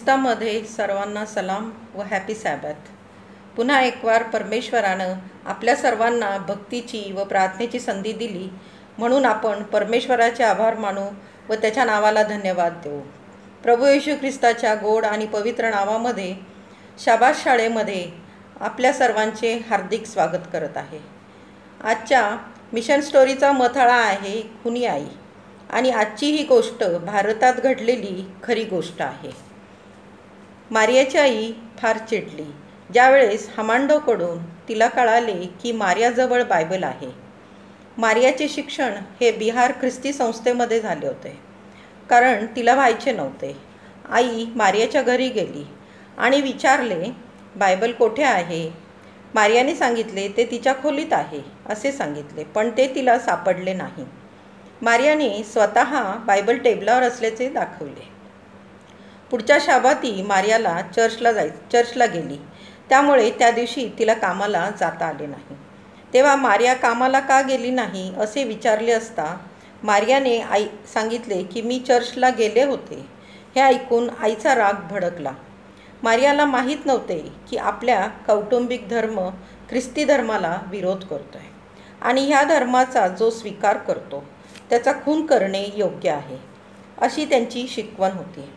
ख्रिस्तामध्ये सर्वांना सलाम व हॅपी सॅबॅथ। पुन्हा एक वार परमेश्वरानं आपल्या सर्वांना भक्तीची व प्रार्थनेची संधी दिली, म्हणून आपण परमेश्वराचे आभार मानू व त्याच्या नावाला धन्यवाद देऊ। प्रभू येशू ख्रिस्ताच्या गोड आणि पवित्र नावामध्ये शाबास शाळेमध्ये आपल्या सर्वांचे हार्दिक स्वागत करत आहे। आजच्या मिशन स्टोरीचा मथळा आहे खुनी आई, आणि आजची ही गोष्ट भारतात घडलेली खरी गोष्ट आहे। मारियाची आई फार चिडली ज्यावेळेस हमांडोकडून तिला कळाले की मारियाजवळ बायबल आहे। मारियाचे शिक्षण हे बिहार ख्रिस्ती संस्थेमध्ये झाले होते, कारण तिला व्हायचे नव्हते। आई मारियाच्या घरी गेली आणि विचारले, बायबल कोठे आहे? मारियाने सांगितले, ते तिच्या खोलीत आहे असे सांगितले, पण ते तिला सापडले नाही। मारियाने स्वतः बायबल टेबलावर असल्याचे दाखवले। पुढच्या शाबाती मारियाला चर्चला गेली, त्यामुळे त्या दिवशी तिला कामाला जाता आले नाही। तेव्हा मारिया कामाला का गेली नाही असे विचारले असता मारियाने आई सांगितले की मी चर्चला गेले होते। हे ऐकून आईचा राग भडकला। मारियाला माहीत नव्हते की आपल्या कौटुंबिक धर्म ख्रिस्ती धर्माला विरोध करतोय, आणि ह्या धर्माचा जो स्वीकार करतो त्याचा खून करणे योग्य आहे, अशी त्यांची शिकवण होती।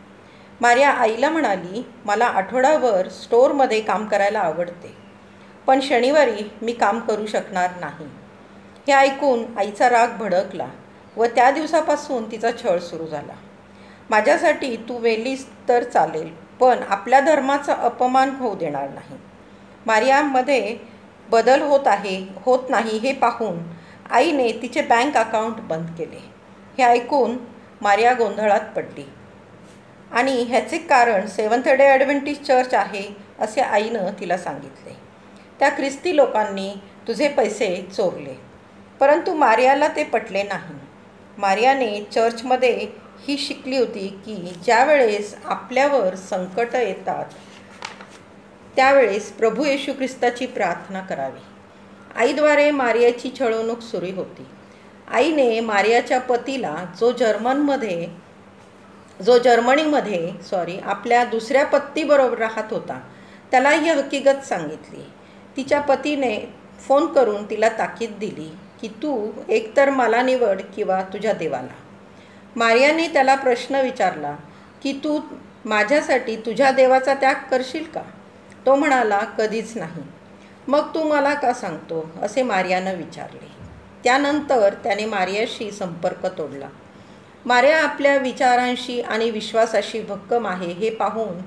मारिया आईला म्हणाली, मला आठवडाभर स्टोअरमध्ये काम करायला आवडते, पण शनिवारी मी काम करू शकणार नाही। हे ऐकून आईचा राग भडकला व त्या दिवसापासून तिचा छळ सुरू झाला। माझ्यासाठी तू मेलीस तर चालेल, पण आपल्या धर्माचा अपमान होऊ देणार नाही। मारियामध्ये बदल होत नाही हे पाहून आईने तिचे बँक अकाउंट बंद केले। हे ऐकून मारिया गोंधळात पडली, आणि ह्याचे कारण सेवन्थ डे ॲडव्हेंटिस्ट चर्च आहे असे आईनं तिला सांगितले। त्या ख्रिस्ती लोकांनी तुझे पैसे चोरले, परंतु मारियाला ते पटले नाही। मारियाने चर्चमध्ये ही शिकली होती की ज्यावेळेस आपल्यावर संकट येतात त्यावेळेस प्रभू येशू ख्रिस्ताची प्रार्थना करावी। आईद्वारे मारियाची छळवणूक सुरू होती। आईने मारियाच्या पतीला जो जर्मनीमध्ये आपल्या दुसऱ्या पत्नीबरोबर राहत होता त्याला ही हकीकत सांगितली। तिच्या पतीने फोन करून तिला ताकीद दिली की तू एकतर मला निवड किंवा तुझ्या देवाला। मारियाने त्याला प्रश्न विचारला की तू माझ्यासाठी तुझ्या देवाचा त्याग करशील का? तो म्हणाला, कधीच नाही। मग तू मला का सांगतो असे मारियानं विचारले। त्यानंतर त्याने मारियाशी संपर्क तोडला। मारिया आपल्या विचारांशी आणि विश्वासाशी भक्कम आहे हे पाहून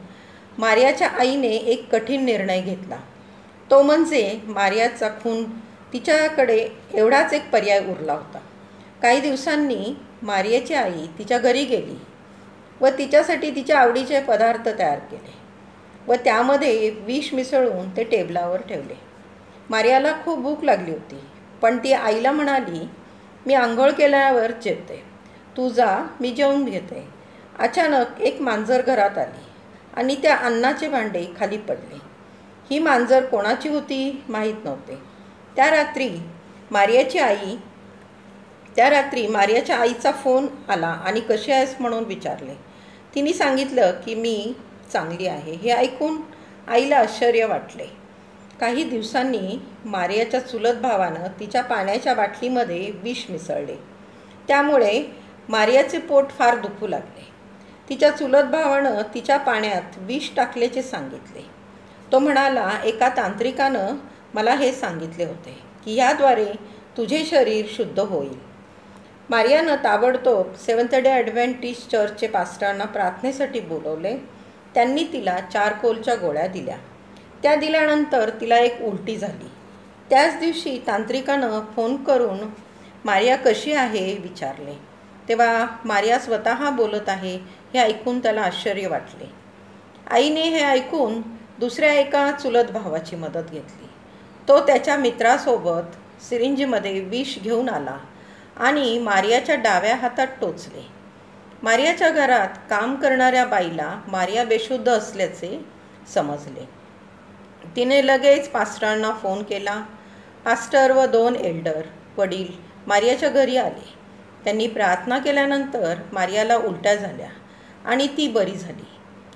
मारियाच्या आईने एक कठीण निर्णय घेतला, तो म्हणजे मारियाचा खून। तिच्याकडे एवढाच एक पर्याय उरला होता। काही दिवसांनी मारियाची आई तिच्या घरी गेली व तिच्यासाठी तिच्या आवडीचे पदार्थ तयार केले व त्यामध्ये विष मिसळून ते टेबलावर ठेवले। मारियाला खूप भूक लागली होती, पण ती आईला म्हणाली, मी आंघोळ केल्यावर जेवते, तू जा, मी जेवून घेते। अचानक एक मांजर घरात आली आणि त्या अन्नाचे भांडे खाली पडले। ही मांजर कोणाची होती माहीत नव्हते। त्या रात्री मारियाच्या आईचा फोन आला आणि कशी आहेस म्हणून विचारले। तिने सांगितलं की मी चांगली आहे। हे ऐकून आईला आश्चर्य वाटले। काही दिवसांनी मारियाच्या चुलत भावानं तिच्या पाण्याच्या बाटलीमध्ये विष मिसळले, त्यामुळे मारियाचे पोट फार दुखू लागले। तिच्या चुलत भावानं तिच्या पाण्यात विष टाकल्याचे सांगितले। तो म्हणाला, एका तांत्रिकानं मला हे सांगितले होते की याद्वारे तुझे शरीर शुद्ध होईल। मारियानं ताबडतोब सेवन्थ डे ॲडव्हेंटिस्ट चर्चचे पास्टरांना प्रार्थनेसाठी बोलवले। त्यांनी तिला चारकोलच्या गोळ्या दिल्या। त्या दिल्यानंतर तिला एक उलटी झाली। त्याच दिवशी तांत्रिकानं फोन करून मारिया कशी आहे विचारले, तेव्हा मारिया स्वतः बोलत आहे हे ऐकून त्याला आश्चर्य वाटले। आईने हे ऐकून दुसऱ्या एका चुलत भावाची मदत घेतली। तो त्याच्या मित्रासोबत सिरिंजमध्ये विष घेऊन आला आणि मारियाच्या डाव्या हातात टोचले। मारियाच्या घरात काम करणाऱ्या बाईला मारिया बेशुद्ध असल्याचे समजले। तिने लगेच पास्टरांना फोन केला। पास्टर व 2 एल्डर वडील मारियाच्या घरी आले। त्यांनी प्रार्थना केल्यानंतर मारियाला उलट्या झाल्या आणि ती बरी झाली।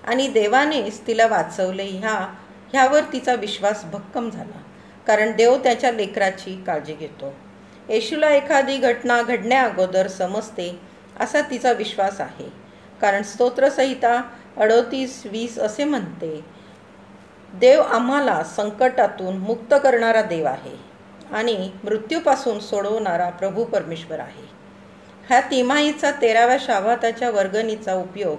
आणि देवानेच तिला वाचवले ह्यावर तिचा विश्वास भक्कम झाला, कारण देव त्याच्या लेकराची काळजी घेतो. येशूला एखादी घटना घडण्याअगोदर समजते असा तिचा विश्वास आहे, कारण स्तोत्रसंहिता 38:20 असे म्हणते, देव आम्हाला संकटातून मुक्त करणारा देव आहे आणि मृत्यूपासून सोडवणारा प्रभू परमेश्वर आहे. ह्या तिमाहीचा 13व्या शाबाताच्या वर्गणीचा उपयोग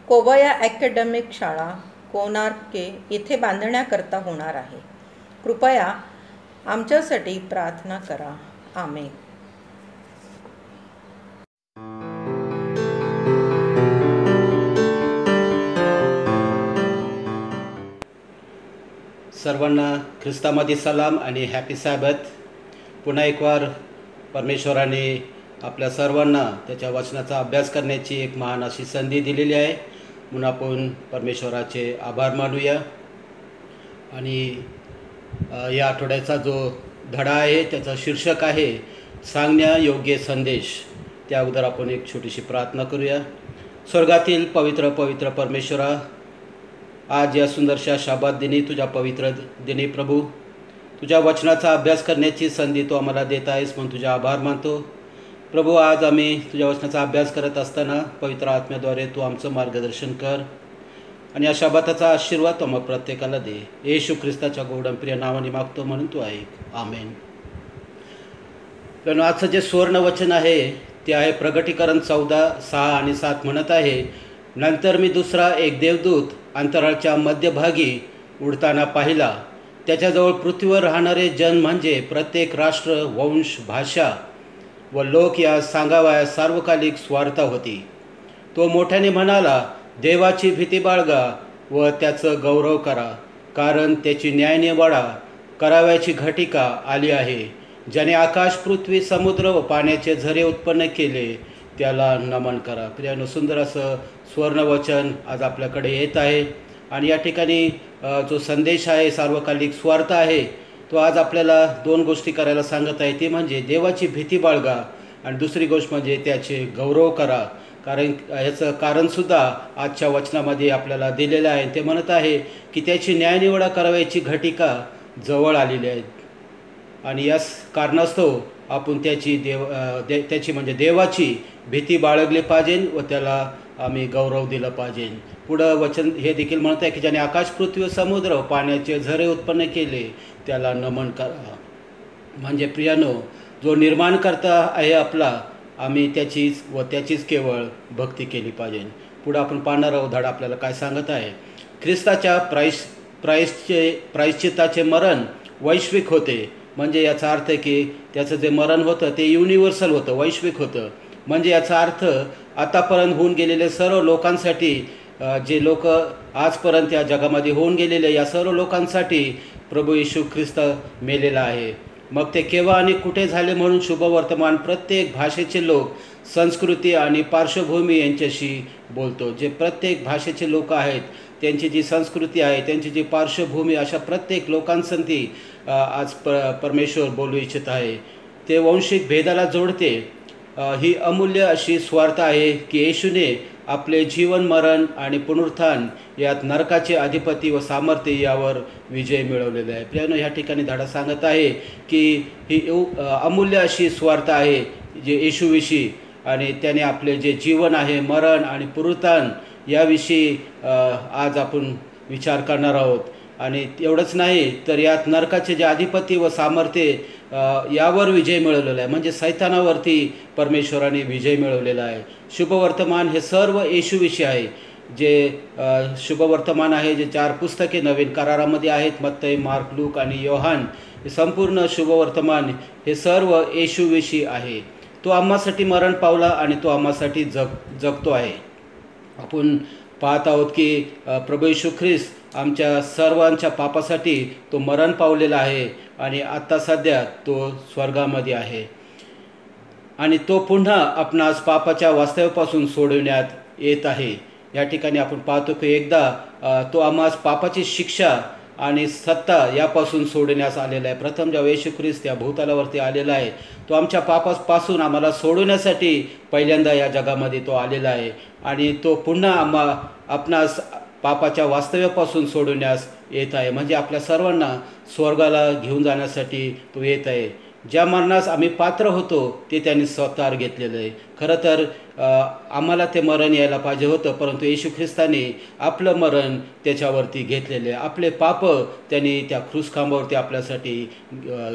कोबया अकॅडमिक शाळा कोणार्के येथे बांधण्याकरता होणार आहे. कृपया आमच्यासाठी प्रार्थना करा. आमेन. सर्वांना ख्रिस्तामध्ये सलाम आणि हॅपी सॅबथ. पुन्हा एक वार परमेश्वराने आपल्या सर्वांना त्याच्या वचनाचा अभ्यास करण्याची एक महान अशी संधी दिलेली आहे, म्हणून आपण परमेश्वराचे आभार मानूया. आणि या आठवड्याचा जो धडा आहे त्याचं शीर्षक आहे सांगण्यायोग्य संदेश. त्या अगोदर आपण एक छोटीशी प्रार्थना करूया. स्वर्गातील पवित्र पवित्र परमेश्वरा, आज या सुंदरशा शाबात दिनी, तुझ्या पवित्र दिनी प्रभू, तुझ्या वचनाचा अभ्यास करण्याची संधी तू आम्हाला देत आहेस म्हणून तुझा आभार मानतो. प्रभू, आज आम्ही तुझ्या वचनाचा अभ्यास करत असताना पवित्र आत्म्याद्वारे तू आमचं मार्गदर्शन कर आणि या शाबाताचा आशीर्वाद तू आम्हाला प्रत्येकाला दे. येशू ख्रिस्ताच्या गोडम प्रिय नावाने मागतो म्हणून तू ऐक. आमेन. पण आजचं जे सुवर्ण वचन आहे ते आहे प्रगटीकरण 14:6 आणि 7 म्हणत आहे, नंतर मी दुसरा एक देवदूत अंतराळच्या मध्यभागी उडताना पाहिला. त्याच्याजवळ पृथ्वीवर राहणारे जन म्हणजे प्रत्येक राष्ट्र, वंश, भाषा व लोक या सांगावया सार्वकालिक स्वार्थ होती. तो मोठ्याने म्हणाला, देवाची भीती बाळगा व त्याचं गौरव करा, कारण त्याची न्यायनिवाडा करावयाची घटिका आली आहे. ज्याने आकाश, पृथ्वी, समुद्र व पाण्याचे झरे उत्पन्न केले त्याला नमन करा. प्रियानो, सुंदर असं सुवर्णवचन आज आपल्याकडे येत आहे. आणि या ठिकाणी जो संदेश आहे सार्वकालिक स्वार्थ आहे तो आज आपल्याला दोन गोष्टी करायला सांगत आहे. ती म्हणजे देवाची भीती बाळगा आणि दुसरी गोष्ट म्हणजे त्याचे गौरव करा. कारण ह्याचं कारणसुद्धा आजच्या वचनामध्ये आपल्याला दिलेलं आहे. ते म्हणत आहे की त्याची न्यायनिवाडा करावयाची घटिका जवळ आलेली आहे आणि याच कारणास्तव आपण त्याची म्हणजे देवाची भीती बाळगली पाहिजे व त्याला आम्ही गौरव दिला पाहिजे. पुढं वचन हे देखील म्हणत आहे की ज्याने आकाश, पृथ्वी, समुद्र पाण्याचे झरे उत्पन्न केले त्याला नमन करा. म्हणजे प्रियानो, जो निर्माणकर्ता आहे आपला, आम्ही त्याचीच केवळ भक्ती केली पाहिजे. पुढं आपण पाहणार आहोत धडा आपल्याला काय सांगत आहे. ख्रिस्ताच्या प्रायश्चित्ताचे मरण वैश्विक होते. म्हणजे याचा अर्थ की त्याचं जे मरण होतं ते युनिव्हर्सल होतं, वैश्विक होतं. म्हणजे याचा अर्थ आतापर्यंत होऊन गेलेले सर्व लोकांसाठी, जे लोक आजपर्यंत या जगामध्ये होऊन गेलेले या सर्व लोकांसाठी प्रभू येशू ख्रिस्त मेलेला आहे. मग ते केव्हा आणि कुठे झाले म्हणून शुभवर्तमान प्रत्येक भाषेचे लोक, संस्कृती आणि पार्श्वभूमी यांच्याशी बोलतो. जे प्रत्येक भाषेचे लोक आहेत, त्यांची जी संस्कृती आहे, त्यांची जी पार्श्वभूमी, अशा प्रत्येक लोकांसाठी आज परमेश्वर बोलू इच्छित आहे. ते वंशिक भेदाला जोडते. ही अमूल्य अशी स्वार्थ आहे की येशूने आपले जीवन, मरण आणि पुनरुत्थान यात नरकाचे अधिपती व सामर्थ्य यावर विजय मिळवलेला आहे. प्रियानो, ह्या ठिकाणी धडा सांगत आहे की ही अमूल्य अशी स्वार्थ आहे जे येशूविषयी, आणि त्याने आपले जे जीवन आहे, मरण आणि पुनरुत्थान याविषयी आज आपण विचार करणार आहोत. आणि एवढंच नाही तर यात नरकाचे जे अधिपती व सामर्थ्य यावर विजय मिळवलेला आहे. म्हणजे सैतानावरती परमेश्वराने विजय मिळवलेला आहे. शुभवर्तमान हे सर्व येशूविषयी आहे. जे शुभवर्तमान आहे, जे 4 पुस्तके नवीन करारामध्ये आहेत, मत्तई, मार्क, लूक आणि योहान, हे संपूर्ण शुभवर्तमान हे सर्व येशूविषयी आहे. तो आम्हासाठी मरण पावला आणि तो आम्हासाठी जगतो आहे. आपण पाहत आहोत की प्रभू येशू ख्रिस्त आमच्या सर्वांच्या पापासाठी तो मरण पावलेला आहे आणि आत्ता सध्या तो स्वर्गामध्ये आहे. आणि तो पुन्हा आपणास पापाच्या वास्तव्यापासून सोडविण्यात येत आहे. या ठिकाणी आपण पाहतो की एकदा तो आम्हास पापाची शिक्षा आणि सत्ता यापासून सोडण्यास आलेला आहे. प्रथम जेव्हा येशू ख्रिस्त या भूतलावरती आलेला आहे, तो आमच्या पापापासून आम्हाला सोडवण्यासाठी पहिल्यांदा या जगामध्ये तो आलेला आहे. आणि तो पुन्हा आपणास पापाच्या वास्तव्यापासून सोडवण्यास येत आहे, म्हणजे आपल्या सर्वांना स्वर्गाला घेऊन जाण्यासाठी तो येत आहे. ज्या मरणास आम्ही पात्र होतो ते त्यांनी स्वतःवर घेतलेलं आहे. खरं तर आम्हाला ते मरण यायला पाहिजे होतं, परंतु येशू ख्रिस्ताने आपलं मरण त्याच्यावरती घेतलेले आहे. आपले पाप त्यांनी त्या क्रूसखांबावरती आपल्यासाठी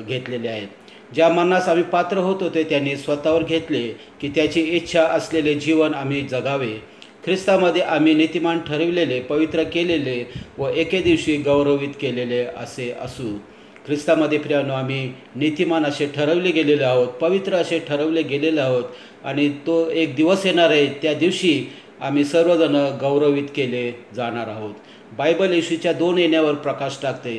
घेतलेले आहेत. ज्या मरणास आम्ही पात्र होतो ते त्यांनी स्वतःवर घेतले की त्याची इच्छा असलेले जीवन आम्ही जगावे. ख्रिस्तामध्ये आम्ही नीतिमान ठरविलेले, पवित्र केलेले व एके दिवशी गौरवित केलेले असे असू. ख्रिस्तामध्ये प्रियानो आम्ही नीतिमान असे ठरवले गेलेले आहोत, पवित्र असे ठरवले गेलेले आहोत आणि तो एक दिवस येणार आहे, त्या दिवशी आम्ही सर्वजण गौरवित केले जाणार आहोत. बायबल येशूच्या 2 येण्यावर प्रकाश टाकते.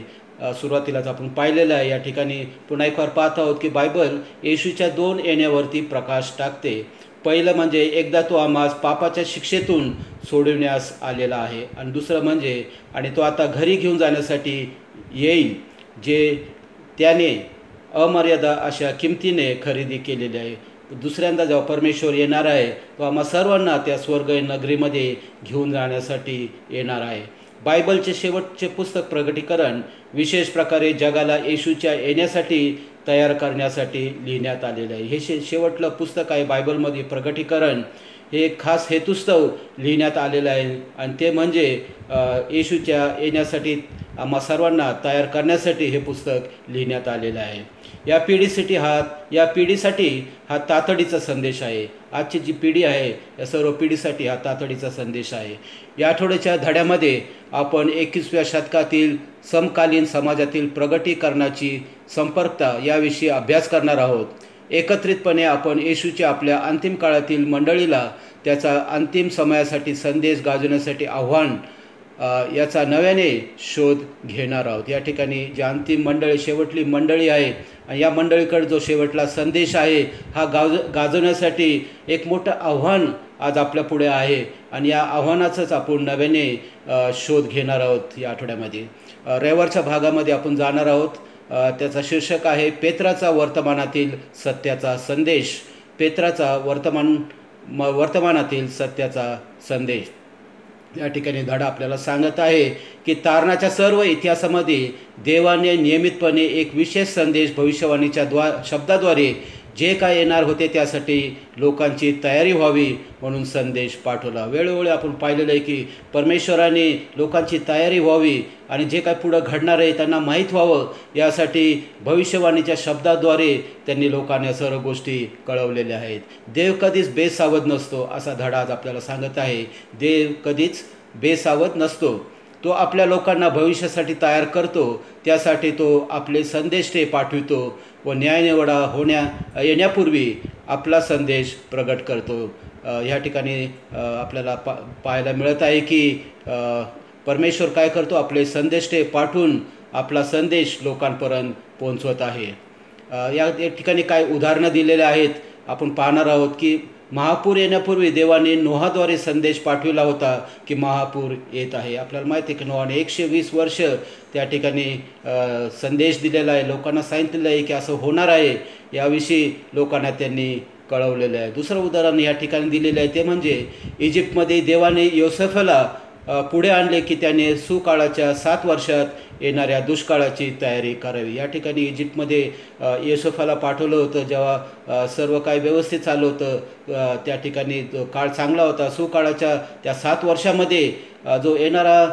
सुरुवातीलाच आपण पाहिलेलं आहे. या ठिकाणी पुन्हा एकवार पाहत आहोत की बायबल येशूच्या 2 येण्यावरती प्रकाश टाकते. पहिलं म्हणजे एकदा तो आम्हास पापाच्या शिक्षेतून सोडविण्यास आलेला आहे आणि दुसरं म्हणजे आणि तो आता घरी घेऊन जाण्यासाठी येईल, जे त्याने अमर्यादा अशा किमतीने खरेदी केलेली आहे. दुसऱ्यांदा जेव्हा परमेश्वर येणार आहे तो आम्हा सर्वांना त्या स्वर्ग नगरीमध्ये घेऊन जाण्यासाठी येणार आहे. बायबलचे शेवटचे पुस्तक प्रकटीकरण विशेष प्रकारे जगाला येशूच्या येण्यासाठी तयार करण्यासाठी लिहिण्यात आलेलं आहे. हे शेवटलं पुस्तक आहे बायबलमध्ये. प्रकटीकरण हे खास हेतुस्तव लिहिण्यात आलेलं आहे आणि ते म्हणजे येशूच्या येण्यासाठी आम्हा सर्वांना तयार करण्यासाठी हे पुस्तक लिहिण्यात आलेलं आहे. या पिढीसाठी हा तातडीचा संदेश आहे. आजची जी पिढी आहे या सर्व पिढीसाठी हा तातडीचा संदेश आहे. या आठवड्याच्या धड्यामध्ये आपण 21व्या शतकातील समकालीन समाजातील प्रगटीकरणाची संपर्कता याविषयी अभ्यास करणार आहोत. एकत्रितपणे आपण येशूच्या आपल्या अंतिम काळातील मंडळीला त्याचा अंतिम समयासाठी संदेश गाजवण्यासाठी आव्हान याचा नव्याने शोध घेणार आहोत. या ठिकाणी जी अंतिम मंडळी, शेवटली मंडळी आहे आणि या मंडळीकडे जो शेवटला संदेश आहे हा गाजवण्यासाठी एक मोठं आव्हान आज आपल्या पुढे आहे आणि या आव्हानाचाच आपण नव्याने शोध घेणार आहोत. या आठवड्यामध्ये रविवारच्या भागामध्ये आपण जाणार आहोत. त्याचा शीर्षक आहे पेत्राचा वर्तमानातील सत्याचा संदेश. पेत्राचा वर्तमानातील सत्याचा संदेश. या ठिकाणी धडा आपल्याला सांगत आहे की तारणाच्या सर्व इतिहासामध्ये देवाने नियमितपणे एक विशेष संदेश भविष्यवाणीच्या शब्दाद्वारे जे काय येणार होते त्यासाठी लोकांची तयारी व्हावी म्हणून संदेश पाठवला. वेळोवेळी आपण पाहिलेलं आहे की परमेश्वराने लोकांची तयारी व्हावी आणि जे काय पुढं घडणार आहे त्यांना माहीत व्हावं यासाठी भविष्यवाणीच्या शब्दाद्वारे त्यांनी लोकांना सर्व गोष्टी कळवलेल्या आहेत. देव कधीच बेसावध नसतो असा धडा आज आपल्याला सांगत आहे. देव कधीच बेसावध नसतो. तो आपल्या लोकांना भविष्यासाठी तयार करतो. त्यासाठी तो आपले संदेश ते पाठवितो व न्यायनिवाडा येण्यापूर्वी आपला संदेश प्रगट करतो. ह्या ठिकाणी आपल्याला पाहायला मिळत आहे की परमेश्वर काय करतो, आपले संदेश ते पाठवून आपला संदेश लोकांपर्यंत पोहोचवत आहे. या ठिकाणी काय उदाहरणं दिलेले आहेत आपण पाहणार आहोत की महापूर येण्यापूर्वी देवाने नोहाद्वारे संदेश पाठविला होता की महापूर येत आहे. आपल्याला माहिती आहे की नोहाने 120 वर्ष त्या ठिकाणी संदेश दिलेला आहे. लोकांना सांगितलेलं आहे की असं होणार आहे. याविषयी लोकांना त्यांनी कळवलेलं आहे. दुसरं उदाहरण या ठिकाणी दिलेलं आहे ते म्हणजे इजिप्तमध्ये देवाने योसेफला पुढे आणले की त्याने सुकाळाच्या 7 वर्षात येणाऱ्या दुष्काळाची तयारी करावी. या ठिकाणी इजिप्तमध्ये योसेफला पाठवलं होतं जेव्हा सर्व काही व्यवस्थित चालू होतं. त्या ठिकाणी काळ चांगला होता. सुकाळाच्या त्या 7 वर्षामध्ये जो येणारा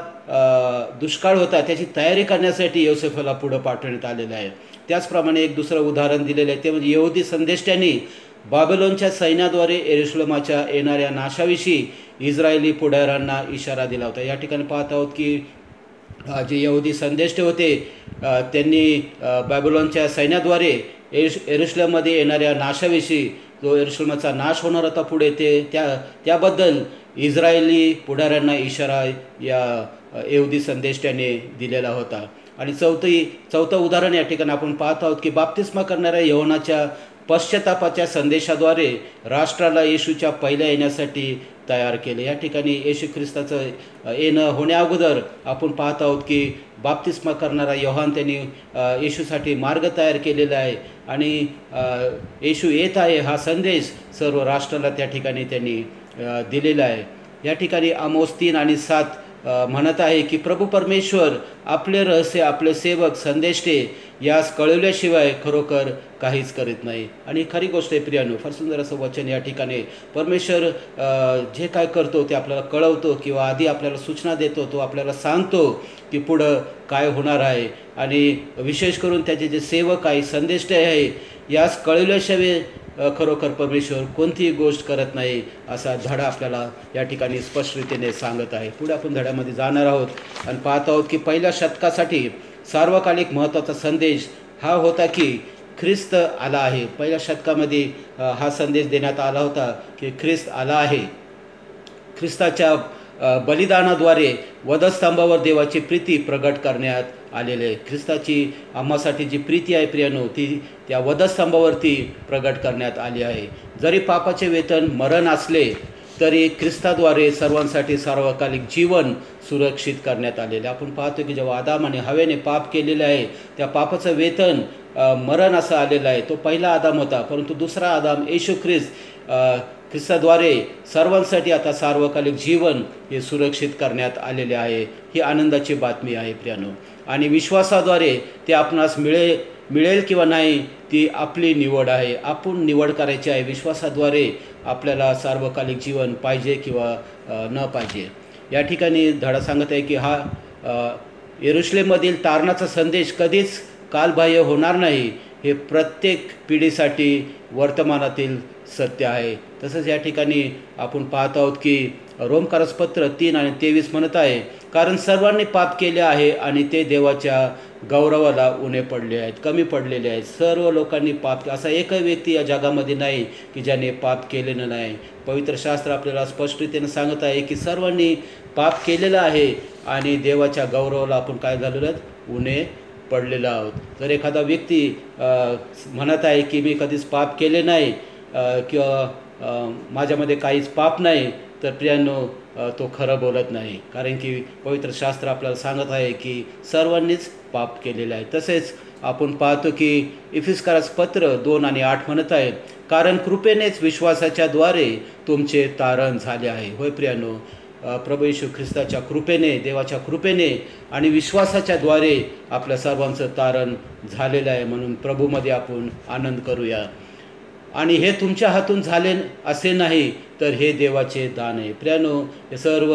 दुष्काळ होता त्याची तयारी करण्यासाठी योसेफला पुढं पाठवण्यात आलेलं आहे. त्याचप्रमाणे एक दुसरं उदाहरण दिलेलं आहे ते म्हणजे यहुदी संदेष्ट्यांनी बाबेलोनच्या सैन्याद्वारे यरूशलेमाच्या येणाऱ्या नाशाविषयी इस्रायली पुढाऱ्यांना इशारा दिला होता. या ठिकाणी पाहत आहोत की जे यहुदी संदेष्टे होते त्यांनी बाबेलोनच्या सैन्याद्वारे यरूशलेममध्ये येणाऱ्या नाशाविषयी, जो यरूशलेमाचा नाश होणार होता पुढे, त्याबद्दल इस्रायली पुढाऱ्यांना इशारा या यहुदी संदेष्ट्याने दिलेला होता. आणि चौथं उदाहरण या ठिकाणी आपण पाहत आहोत की बाप्तिस्मा करणाऱ्या योहानाच्या पश्चातापाच्या संदेशाद्वारे राष्ट्राला येशूच्या पहिल्या येण्यासाठी तयार केले. या ठिकाणी येशू ख्रिस्ताचं येणं होण्याअगोदर आपण पाहत आहोत की बाप्तिस्मा करणारा योहान त्यांनी येशूसाठी मार्ग तयार केलेला आहे आणि येशू येत आहे हा संदेश सर्व राष्ट्राला त्या ठिकाणी त्यांनी दिलेला आहे. या ठिकाणी आमोस 3 आणि 7 म्हणत आहे की प्रभू परमेश्वर आपले रहस्य आपले सेवक संदेष्टे यास कळवल्याशिवाय खरोखर काहीच करीत नाही. आणि खरी गोष्ट आहे प्रियानो, फार सुंदर असं वचन या ठिकाणी. परमेश्वर जे काय करतो ते आपल्याला कळवतो किंवा आधी आपल्याला सूचना देतो, तो आपल्याला सांगतो की पुढं काय होणार आहे. आणि विशेष करून त्याचे जे सेवक आहे संदेष्टे आहे यास कळवल्याशिवाय खरोखर परमेश्वर कोणतीही गोष्ट करत नाही असा धडा आपल्याला या ठिकाणी स्पष्टरीतीने सांगत आहे. पुढे आपण धड्यामध्ये जाणार आहोत आणि पाहत आहोत की पहिल्या शतकासाठी सार्वकालिक महत्त्वाचा संदेश हा होता की ख्रिस्त आला आहे. पहिल्या शतकामध्ये हा संदेश देण्यात आला होता की ख्रिस्त आला आहे. ख्रिस्ताच्या बलिदानाद्वारे वधस्तंभावर देवाची प्रीती प्रगट करण्यात आलेले आहे. ख्रिस्ताची आम्हासाठी जी प्रीती आहे प्रियानो ती त्या वधस्तंभावरती प्रगट करण्यात आली आहे. जरी पापाचे वेतन मरण असले तरी ख्रिस्ताद्वारे सर्वांसाठी सार्वकालिक जीवन सुरक्षित करण्यात आलेले. आपण पाहतो की जेव्हा आदाम आणि हवेने पाप केलेले आहे त्या पापाचं वेतन मरण असं आलेलं आहे. तो पहिला आदाम होता, परंतु दुसरा आदाम येशू ख्रिस्ताद्वारे सर्वांसाठी आता सार्वकालिक जीवन हे सुरक्षित करण्यात आलेले आहे. ही आनंदाची बातमी आहे प्रियानो. आणि विश्वासाद्वारे ते आपणास मिळेल किंवा नाही ती आपली निवड आहे. आपण निवड करायची आहे. विश्वासाद्वारे आपल्याला सार्वकालिक जीवन पाहिजे किंवा न पाहिजे. या ठिकाणी धडा सांगत आहे की हा यरुशलेममधील तारणाचा संदेश कधीच कालबाह्य होणार नाही. हे प्रत्येक पिढीसाठी वर्तमानातील सत्य आहे. तसंच या ठिकाणी आपण पाहत आहोत की रोमकारसपत्र 3 आणि 23 म्हणत आहे, कारण सर्वांनी पाप केले आहे आणि ते देवाच्या गौरवाला उणे पडले आहेत, कमी पडलेले आहेत. सर्व लोकांनी पाप, असा एकही व्यक्ती या जगामध्ये नाही की ज्याने पाप केलेलं नाही. पवित्र शास्त्र आपल्याला स्पष्टरीतीने सांगत आहे की सर्वांनी पाप केलेलं आहे आणि देवाच्या गौरवाला आपण काय झालेलो आहोत, उणे पडलेलो आहोत. जर एखादा व्यक्ती म्हणत आहे की मी कधीच पाप केले नाही किंवा माझ्यामध्ये काहीच पाप नाही, तर प्रियांनो तो खरं बोलत नाही. कारण की पवित्र शास्त्र आपल्याला सांगत आहे की सर्वांनीच पाप केलेले आहे. तसेच आपण पाहतो की इफिसकारासपत्र 2 आणि 8 म्हणत आहे, कारण कृपेनेच विश्वासाच्या द्वारे तुमचे तारण झाले आहे. होय प्रियांनो, प्रभू येशू ख्रिस्ताच्या कृपेने, देवाच्या कृपेने आणि विश्वासाच्या द्वारे आपल्या सर्वांचं तारण झालेलं आहे. म्हणून प्रभूमध्ये आपण आनंद करूया. आणि हे तुमच्या हातून झाले असे नाही, तर हे देवाचे दान आहे. प्रियानो, हे सर्व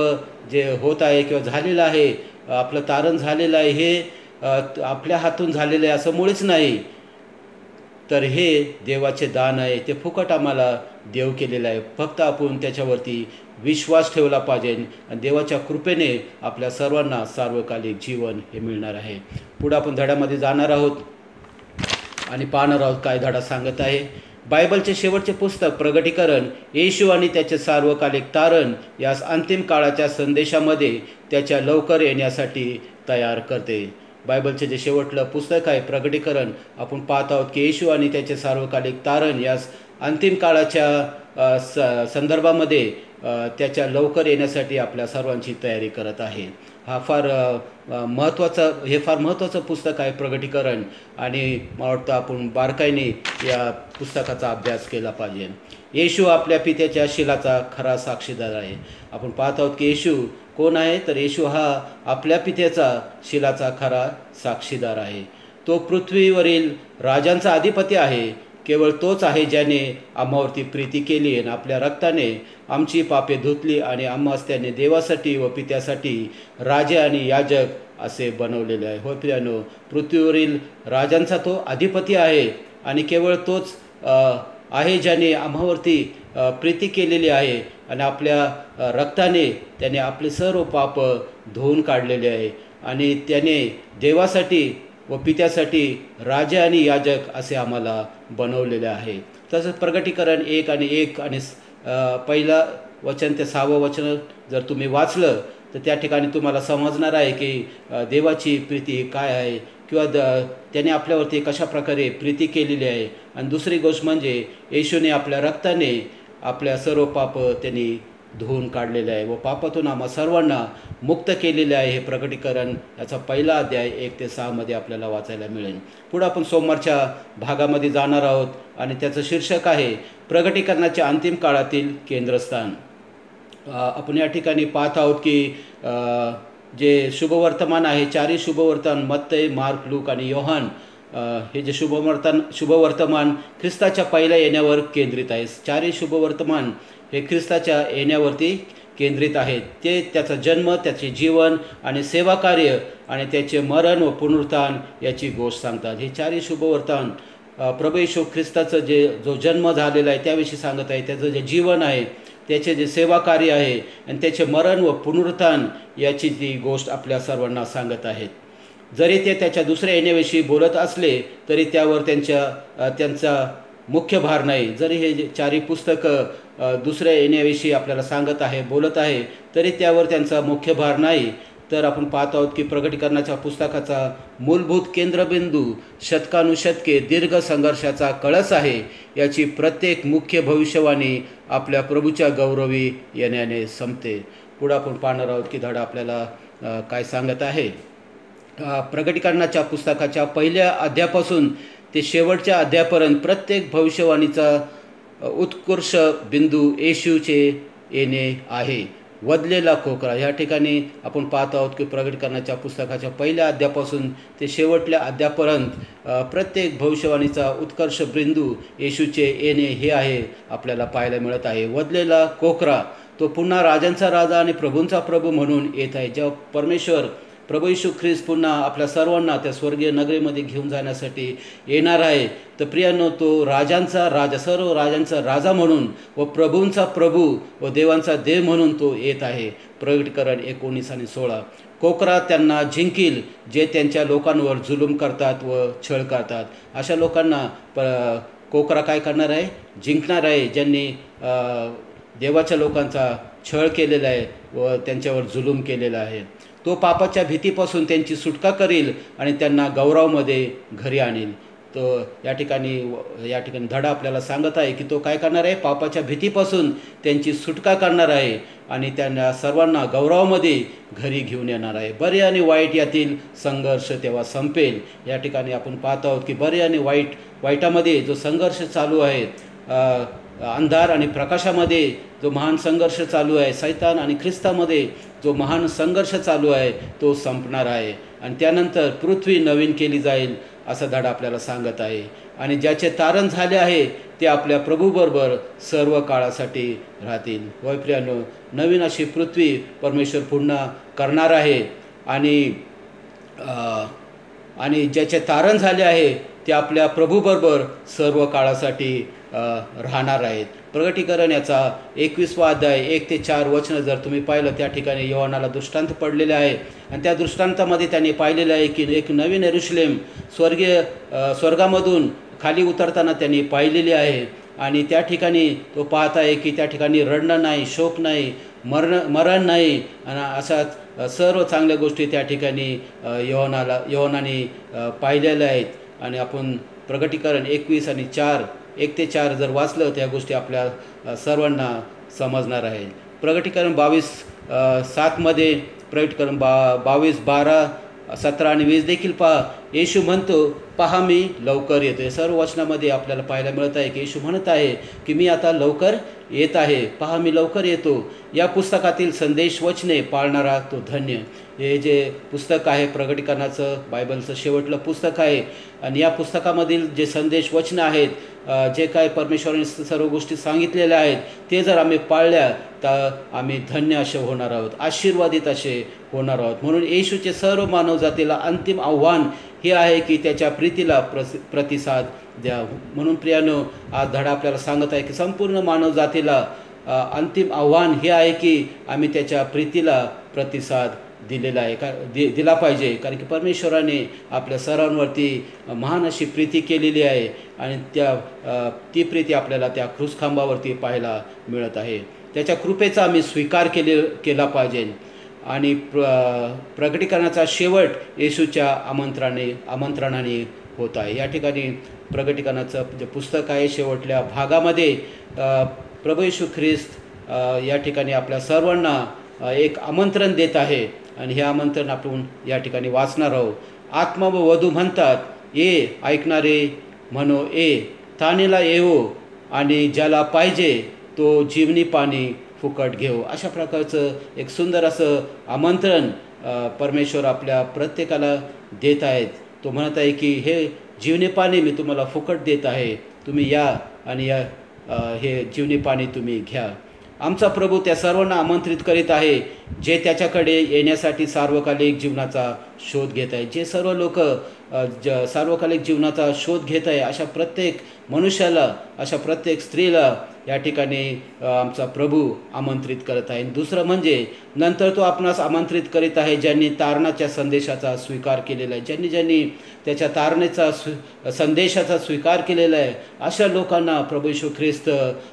जे होत आहे किंवा झालेलं आहे, आपलं तारण झालेलं आहे, हे आपल्या हातून झालेलं आहे असं मुळीच नाही, तर हे देवाचे दान आहे. ते फुकट आम्हाला देव केलेलं आहे. फक्त आपण त्याच्यावरती विश्वास ठेवला पाहिजे आणि देवाच्या कृपेने आपल्या सर्वांना सार्वकालिक जीवन हे मिळणार आहे. पुढे आपण धड्यामध्ये जाणार आहोत आणि पाहणार आहोत काय धडा सांगत आहे. बायबलचे शेवटचे पुस्तक प्रगटीकरण येशू आणि त्याचे सार्वकालिक तारण यास अंतिम काळाच्या संदेशामध्ये त्याच्या लवकर येण्यासाठी तयार करते. बायबलचे जे शेवटलं पुस्तक आहे प्रगटीकरण, आपण पाहत आहोत की येशू आणि त्याचे सार्वकालिक तारण यास अंतिम काळाच्या संदर्भामध्ये त्याच्या लवकर येण्यासाठी आपल्या सर्वांची तयारी करत आहे. हे फार महत्त्वाचं पुस्तक आहे प्रगटीकरण, आणि मला वाटतं आपण बारकाईने या पुस्तकाचा अभ्यास केला पाहिजे. येशू आपल्या पित्याच्या शिलाचा खरा साक्षीदार आहे. आपण पाहत आहोत की येशू कोण आहे, तर येशू हा आपल्या पित्याचा शिलाचा खरा साक्षीदार आहे. तो पृथ्वीवरील राजांचा अधिपती आहे. केवळ तोच आहे ज्याने आम्हावरती प्रीती केली आणि आपल्या रक्ताने आमची पापे धुतली आणि आम्हास त्याने देवासाठी व पित्यासाठी राजे आणि याजक असे बनवलेले आहे. हो प्रियानो, पृथ्वीवरील राजांचा तो अधिपती आहे आणि केवळ तोच आहे ज्याने आम्हावरती प्रीती केलेली आहे आणि आपल्या रक्ताने त्याने आपले सर्व पाप धुवून काढलेले आहे आणि त्याने देवासाठी व पित्यासाठी राजे आणि याजक असे आम्हाला बनवलेले आहे. तसंच प्रगटीकरण 1 आणि 1 आणि पहिला वचन ते 6वं वचन जर तुम्ही वाचलं तर त्या ठिकाणी तुम्हाला समजणार आहे की देवाची प्रीती काय आहे किंवा त्याने आपल्यावरती कशा प्रकारे प्रीती केलेली आहे. आणि दुसरी गोष्ट म्हणजे येशूने आपल्या रक्ताने आपल्या सर्व पाप त्यांनी धुवून काढलेले आहे व पापातून आम्हा सर्वांना मुक्त केलेले आहे. हे प्रगटीकरण याचा पहिला अध्याय 1 ते 6 मध्ये आपल्याला वाचायला मिळेल. पुढे आपण सोमवारच्या भागामध्ये जाणार आहोत आणि त्याचं शीर्षक आहे प्रगटीकरणाच्या अंतिम काळातील केंद्रस्थान. आपण या ठिकाणी पाहत आहोत की जे शुभवर्तमान आहे, चारही शुभवर्तमान मत्तई, मार्क, लूक आणि योहान, हे जे शुभवर्तमान ख्रिस्ताच्या पहिल्या येण्यावर केंद्रित आहे. चारही शुभवर्तमान हे ख्रिस्ताच्या येण्यावरती केंद्रित आहेत. ते त्याचा जन्म, त्याचे जीवन आणि सेवा कार्य आणि त्याचे मरण व पुनरुत्थान याची गोष्ट सांगतात. हे चारही शुभवर्तमान प्रभू येशू ख्रिस्ताचं जो जन्म झालेला आहे त्याविषयी सांगत आहे, त्याचं जे जीवन आहे, त्याचे जे सेवा कार्य आहे आणि त्याचे मरण व पुनरुत्थान याची ती गोष्ट आपल्या सर्वांना सांगत आहेत. जरी ते त्याच्या दुसऱ्या येण्याविषयी बोलत असले तरी त्यावर त्यांचा मुख्य भार नाही. जरी हे चारही पुस्तकं दुसऱ्या येण्याविषयी आपल्याला सांगत आहे, बोलत आहे, तरी त्यावर त्यांचा मुख्य भार नाही. तर आपण पाहत आहोत की प्रकटीकरणाच्या पुस्तकाचा मूलभूत केंद्रबिंदू शतकानुशतके दीर्घ संघर्षाचा कळस आहे. याची प्रत्येक मुख्य भविष्यवाणी आपल्या प्रभूच्या गौरवी येण्याने संपते. पुढे आपण पाहणार आहोत की धडा आपल्याला काय सांगत आहे. प्रकटीकरणाच्या पुस्तकाच्या पहिल्या अध्यायापासून ते शेवटच्या अध्यायापर्यंत प्रत्येक भविष्यवाणीचा उत्कर्ष बिंदू येशूचे येणे आहे. वदलेला खोकरा, या ठिकाणी आपण पाहत आहोत की प्रकटीकरणाच्या पुस्तकाच्या पहिल्या अध्यायापासून ते शेवटल्या अध्यायापर्यंत प्रत्येक भविष्यवाणीचा उत्कर्ष बिंदू येशूचे येणे हे आहे आपल्याला पाहायला मिळत आहे. वदलेला कोकरा, तो पुन्हा राजांचा राजा आणि प्रभूंचा प्रभू म्हणून येत आहे. जेव्हा परमेश्वर प्रभू येशू ख्रिस्त पुन्हा आपल्या सर्वांना त्या स्वर्गीय नगरीमध्ये घेऊन जाण्यासाठी येणार आहे, तर प्रियांनो, तो राजांचा राजा, सर्व राजांचा राजा म्हणून व प्रभूंचा प्रभू व देवांचा देव म्हणून तो येत आहे. प्रकटीकरण 19 आणि 16. कोकरा त्यांना जिंकील जे त्यांच्या लोकांवर जुलूम करतात व छळ करतात. अशा लोकांना कोकरा काय करणार आहे? जिंकणार आहे, ज्यांनी देवाच्या लोकांचा छळ केलेला आहे व त्यांच्यावर जुलूम केलेला आहे. तो पापाच्या भीतीपासून त्यांची सुटका करील आणि त्यांना गौरवमध्ये घरी आणील. तो या ठिकाणी धडा आपल्याला सांगत आहे की तो काय करणार आहे? पापाच्या भीतीपासून त्यांची सुटका करणार आहे आणि त्यांना सर्वांना गौरवामध्ये घरी घेऊन येणार आहे. बरे आणि वाईट यातील संघर्ष तेव्हा संपेल. या ठिकाणी आपण पाहत आहोत की बरे आणि वाईटामध्ये जो संघर्ष चालू आहे, अंधार आणि प्रकाशामध्ये जो महान संघर्ष चालू आहे, सैतान आणि ख्रिस्तामध्ये जो महान संघर्ष चालू आहे, तो संपणार आहे आणि त्यानंतर पृथ्वी नवीन केली जाईल असा धडा आपल्याला सांगत आहे. आणि ज्याचे तारण झाले आहे ते आपल्या प्रभूबरोबर सर्व काळासाठी राहतील. होय प्रियांनो, नवीन अशी पृथ्वी परमेश्वर पुन्हा करणार आहे आणि ज्याचे तारण झाले आहे ते आपल्या प्रभूबरोबर सर्व काळासाठी राहणार आहेत. प्रकटीकरण याचा 21वा अध्याय 1 ते 4 वचनं जर तुम्ही पाहिलं, त्या ठिकाणी योहानाला दृष्टांत पडलेले आहे आणि त्या दृष्टांतामध्ये त्यांनी पाहिलेलं आहे की एक नवीन यरूशलेम स्वर्गामधून खाली उतरताना त्यांनी पाहिलेली आहे आणि त्या ठिकाणी तो पाहत आहे की त्या ठिकाणी रडणं नाही, शोक नाही, मरण नाही आणि अशा सर्व चांगल्या गोष्टी त्या ठिकाणी योहानाने पाहिलेल्या आहेत. आणि आपण प्रकटीकरण 21 आणि 1 ते 4 जर वाचलं त्या गोष्टी आपल्या सर्वांना समजणार आहे. प्रकटीकरण 22:7 प्रकटीकरण 22:12, 17 आणि 20 देखील पहा. येशू म्हणतो, पहा मी लवकर येतो. सर्व वचनामध्ये आपल्याला पाहायला मिळत आहे की येशू म्हणत आहे की मी आता लवकर येत आहे, पहा मी लवकर येतो. या पुस्तकातील संदेश वचने पाळणारा तो धन्य. हे जे पुस्तक आहे प्रकटीकरणाचं, बायबलचं शेवटलं पुस्तक आहे आणि या पुस्तकामधील जे संदेश वचनं आहेत, जे काय परमेश्वराने सर्व गोष्टी सांगितलेल्या आहेत, ते जर आम्ही पाळल्या तर आम्ही धन्य असे होणार आहोत, आशीर्वादित असे होणार आहोत. म्हणून येशूचे सर्व मानवजातीला अंतिम आव्हान हे आहे की त्याच्या प्रीतीला प्रतिसाद द्या. म्हणून प्रियानो, आज धडा आपल्याला सांगत आहे की संपूर्ण मानवजातीला अंतिम आव्हान हे आहे की आम्ही त्याच्या प्रीतीला प्रतिसाद दिला पाहिजे. कारण की परमेश्वराने आपल्या सर्वांवरती महान अशी प्रीती केलेली आहे आणि ती प्रीती आपल्याला त्या क्रूसखांबावरती पाहायला मिळत आहे. त्याच्या कृपेचा आम्ही स्वीकार केला पाहिजे आणि प्रकटीकरणाचा शेवट येशूच्या आमंत्रणाने होत आहे. या ठिकाणी प्रकटीकरणाचं जे पुस्तक आहे शेवटल्या भागामध्ये प्रभू येशू ख्रिस्त या ठिकाणी आपल्या सर्वांना एक आमंत्रण देत आहे आणि हे आमंत्रण आपण या ठिकाणी वाचणार आहोत. आत्मा व वधू म्हणतात, ये, ऐकणारे म्हणो ये, तानेला येवो आणि ज्याला पाहिजे तो जीवनी पाणी फुकट घेऊ. अशा प्रकारचं एक सुंदर असं आमंत्रण परमेश्वर आपल्या प्रत्येकाला देत आहेत. तो म्हणत आहे की हे जीवनी पाणी मी तुम्हाला फुकट देत आहे, तुम्ही या आणि हे जीवनी पाणी तुम्ही घ्या. आमचा प्रभू त्या सर्वांना आमंत्रित करीत आहे जे त्याच्याकडे येण्यासाठी सार्वकालिक जीवनाचा शोध घेत आहे. जे सर्व लोक सार्वकालिक जीवनाचा शोध घेत आहे अशा प्रत्येक मनुष्याला, अशा प्रत्येक स्त्रीला या ठिकाणी आमचा प्रभू आमंत्रित करत आहे. दुसरं म्हणजे नंतर तो आपणास आमंत्रित करीत आहे ज्यांनी तारणाच्या संदेशाचा स्वीकार केलेला आहे. ज्यांनी त्याच्या तारणेचा संदेशाचा स्वीकार केलेला आहे अशा लोकांना प्रभू येशू ख्रिस्त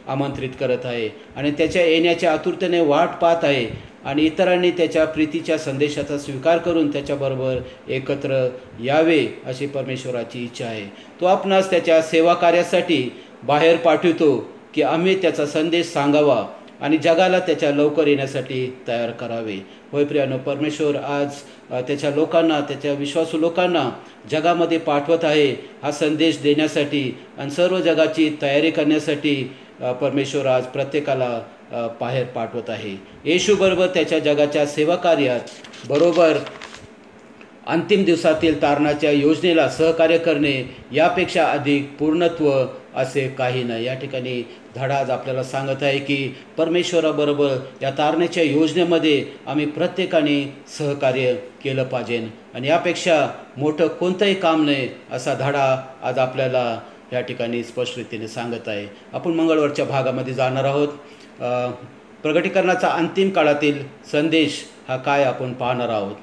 आमंत्रित करत आहे आणि त्याच्या येण्याच्या आतुरतेने वाट पाहत आहे आणि इतरांनी त्याच्या प्रीतीच्या संदेशाचा स्वीकार करून त्याच्याबरोबर एकत्र यावे अशी परमेश्वराची इच्छा आहे. तो आपणास त्याच्या सेवा कार्यासाठी बाहेर पाठवितो की आम्ही त्याचा संदेश सांगावा आणि जगाला त्याच्या लवकर येण्यासाठी तयार करावे. होय प्रियानो, परमेश्वर आज त्याच्या लोकांना, त्याच्या विश्वासू लोकांना जगामध्ये पाठवत आहे हा संदेश देण्यासाठी आणि सर्व जगाची तयारी करण्यासाठी परमेश्वर आज प्रत्येकाला बाहेर पाठवत आहे. येशूबरोबर त्याच्या जगाच्या सेवा कार्यात बरोबर अंतिम दिवसातील तारणाच्या योजनेला सहकार्य करणे यापेक्षा अधिक पूर्णत्व असे काही नाही. या ठिकाणी धडा आज आपल्याला सांगत आहे की परमेश्वराबरोबर या तारणाच्या योजनेमध्ये आम्ही प्रत्येकाने सहकार्य केलं पाहिजे आणि यापेक्षा मोठं कोणतंही काम नाही असा धडा आज आपल्याला या ठिकाणी स्पष्टरीतीने सांगत आहे. आपण मंगळवारच्या भागामध्ये जाणार आहोत. प्रगटीकरणाचा अंतिम काळातील संदेश हा काय आपण पाहणार आहोत.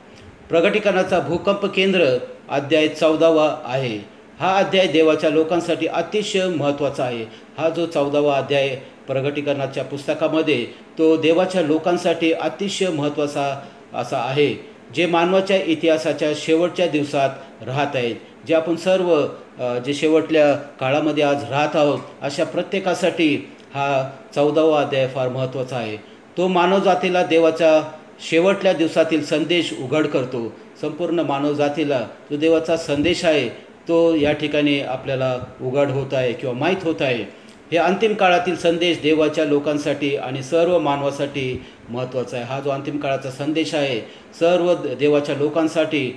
प्रगटीकरणाचा भूकंप केंद्र अध्याय 14वा आहे. हा अध्याय देवाच्या लोकांसाठी अतिशय महत्त्वाचा आहे. हा जो 14वा अध्याय प्रगटीकरणाच्या पुस्तकामध्ये तो देवाच्या लोकांसाठी अतिशय महत्त्वाचा असा आहे जे मानवाच्या इतिहासाच्या शेवटच्या दिवसात राहत आहेत. जे आपण सर्व जे शेवटल्या काळामध्ये आज राहत आहोत अशा प्रत्येकासाठी हा 14वा अध्याय फार महत्त्वाचा आहे. तो मानवजातीला देवाच्या शेवटल्या दिवसातील संदेश उघड करतो. संपूर्ण मानवजातीला जो देवाचा संदेश आहे तो या ठिकाणी आपल्याला उघड होत आहे किंवा माहीत होत आहे. हे अंतिम काळातील संदेश देवाच्या लोकांसाठी आणि सर्व मानवासाठी महत्त्वाचा आहे. हा जो अंतिम काळाचा संदेश आहे सर्व देवाच्या लोकांसाठी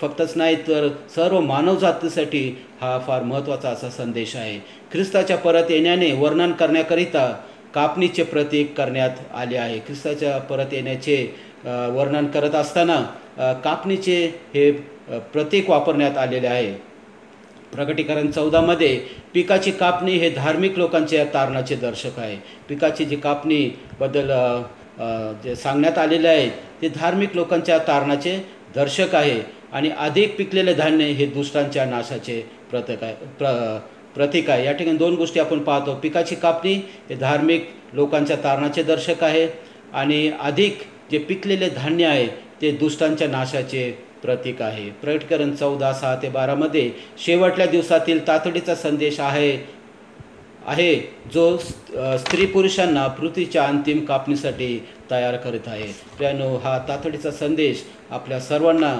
फक्तच नाही तर सर्व मानवजातीसाठी हा फार महत्त्वाचा असा संदेश आहे. ख्रिस्ताच्या परत येण्याने वर्णन करण्याकरिता कापणीचे प्रतीक करण्यात आले आहे. ख्रिस्ताच्या परत येण्याचे वर्णन करत असताना कापणीचे हे प्रतीक वापरण्यात आलेले आहे. प्रगटीकरण 14मध्ये पिकाची कापणी हे धार्मिक लोकांच्या तारणाचे दर्शक आहे. पिकाची जी कापणीबद्दल जे सांगण्यात आलेले आहे ते धार्मिक लोकांच्या तारणाचे दर्शक आहे आणि अधिक पिकलेले धान्य हे दुष्टांच्या नाशाचे प्रतीक आहे. या ठिकाणी दोन गोष्टी आपण पाहतो. पिकाची कापणी हे धार्मिक लोकांच्या तारणाचे दर्शक आहे आणि अधिक जे पिकलेले धान्य आहे ते दुष्टांच्या नाशाचे प्रतीक आहे. प्रकटीकरण 14:6-12मध्ये शेवटल्या दिवसातील तातडीचा संदेश आहे जो स्त्री पुरुषांना पृथ्वीच्या अंतिम कापणीसाठी तयार करत आहे. त्यानो हा तातडीचा संदेश आपल्या सर्वांना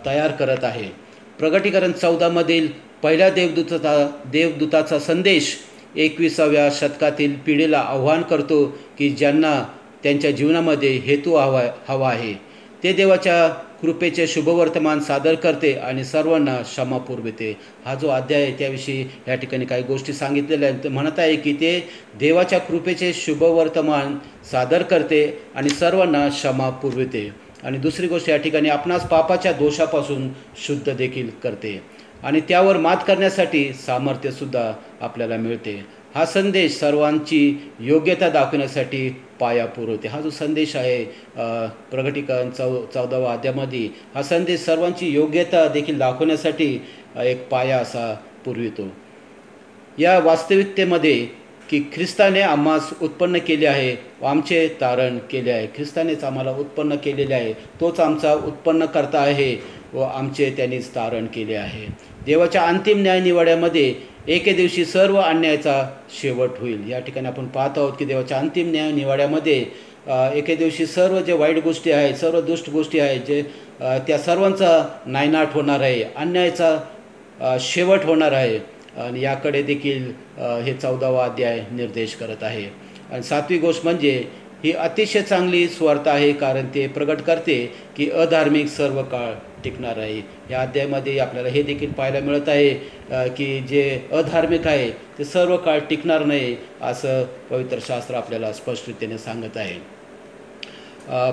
तयार करत आहे. प्रकटीकरण 14मधील पहिल्या देवदूताचा संदेश 21व्या शतकातील पिढीला आव्हान करतो की ज्यांना त्यांच्या जीवनामध्ये हेतू हवा आहे ते देवाच्या कृपेचे शुभवर्तमान सादर करते आणि सर्वांना क्षमा पुरविते. हा जो अध्याय आहे त्याविषयी या ठिकाणी काही गोष्टी सांगितलेल्या आहेत. म्हणत आहे की ते देवाच्या कृपेचे शुभवर्तमान सादर करते आणि सर्वांना क्षमा पुरविते. आणि दुसरी गोष्ट या ठिकाणी आपणास पापाच्या दोषापासून शुद्ध देखील करते आणि त्यावर मात करण्यासाठी सामर्थ्यसुद्धा आपल्याला मिळते. हा संदेश सर्वांची योग्यता दाखवण्यासाठी पाया पुरवते. हा जो संदेश आहे प्रगटीकरण 14व्या अध्यायामध्ये हा संदेश सर्वांची योग्यता देखील दाखवण्यासाठी एक पाया असा पुरवितो. या वास्तविकतेमध्ये की ख्रिस्ताने आम्हास उत्पन्न केले आहे व आमचे तारण केले आहे. ख्रिस्तानेच आम्हाला उत्पन्न केलेले आहे, तोच आमचा उत्पन्नकर्ता आहे व आमचे त्यांनीच तारण केले आहे. देवाच्या अंतिम न्यायनिवाड्यामध्ये एके दिवशी सर्व अन्यायाचा शेवट होईल. या ठिकाणी आपण पाहत आहोत की देवाच्या अंतिम न्यायनिवाड्यामध्ये एके दिवशी सर्व जे वाईट गोष्टी आहेत, सर्व दुष्ट गोष्टी आहेत, जे त्या सर्वांचा नायनाट होणार आहे, अन्यायाचा शेवट होणार आहे आणि याकडे देखील हे 14वा अध्याय निर्देश करत आहे. आणि 7वी गोष्ट म्हणजे ही अतिशय चांगली सुवार्ता आहे, कारण ते प्रगट करते की अधार्मिक सर्व काळ टिकणार आहे. या अध्यायामध्ये आपल्याला हे देखील पाहायला मिळत आहे की जे अधार्मिक आहे ते सर्व काळ टिकणार नाही, असं पवित्र शास्त्र आपल्याला स्पष्टतेने सांगत आहे.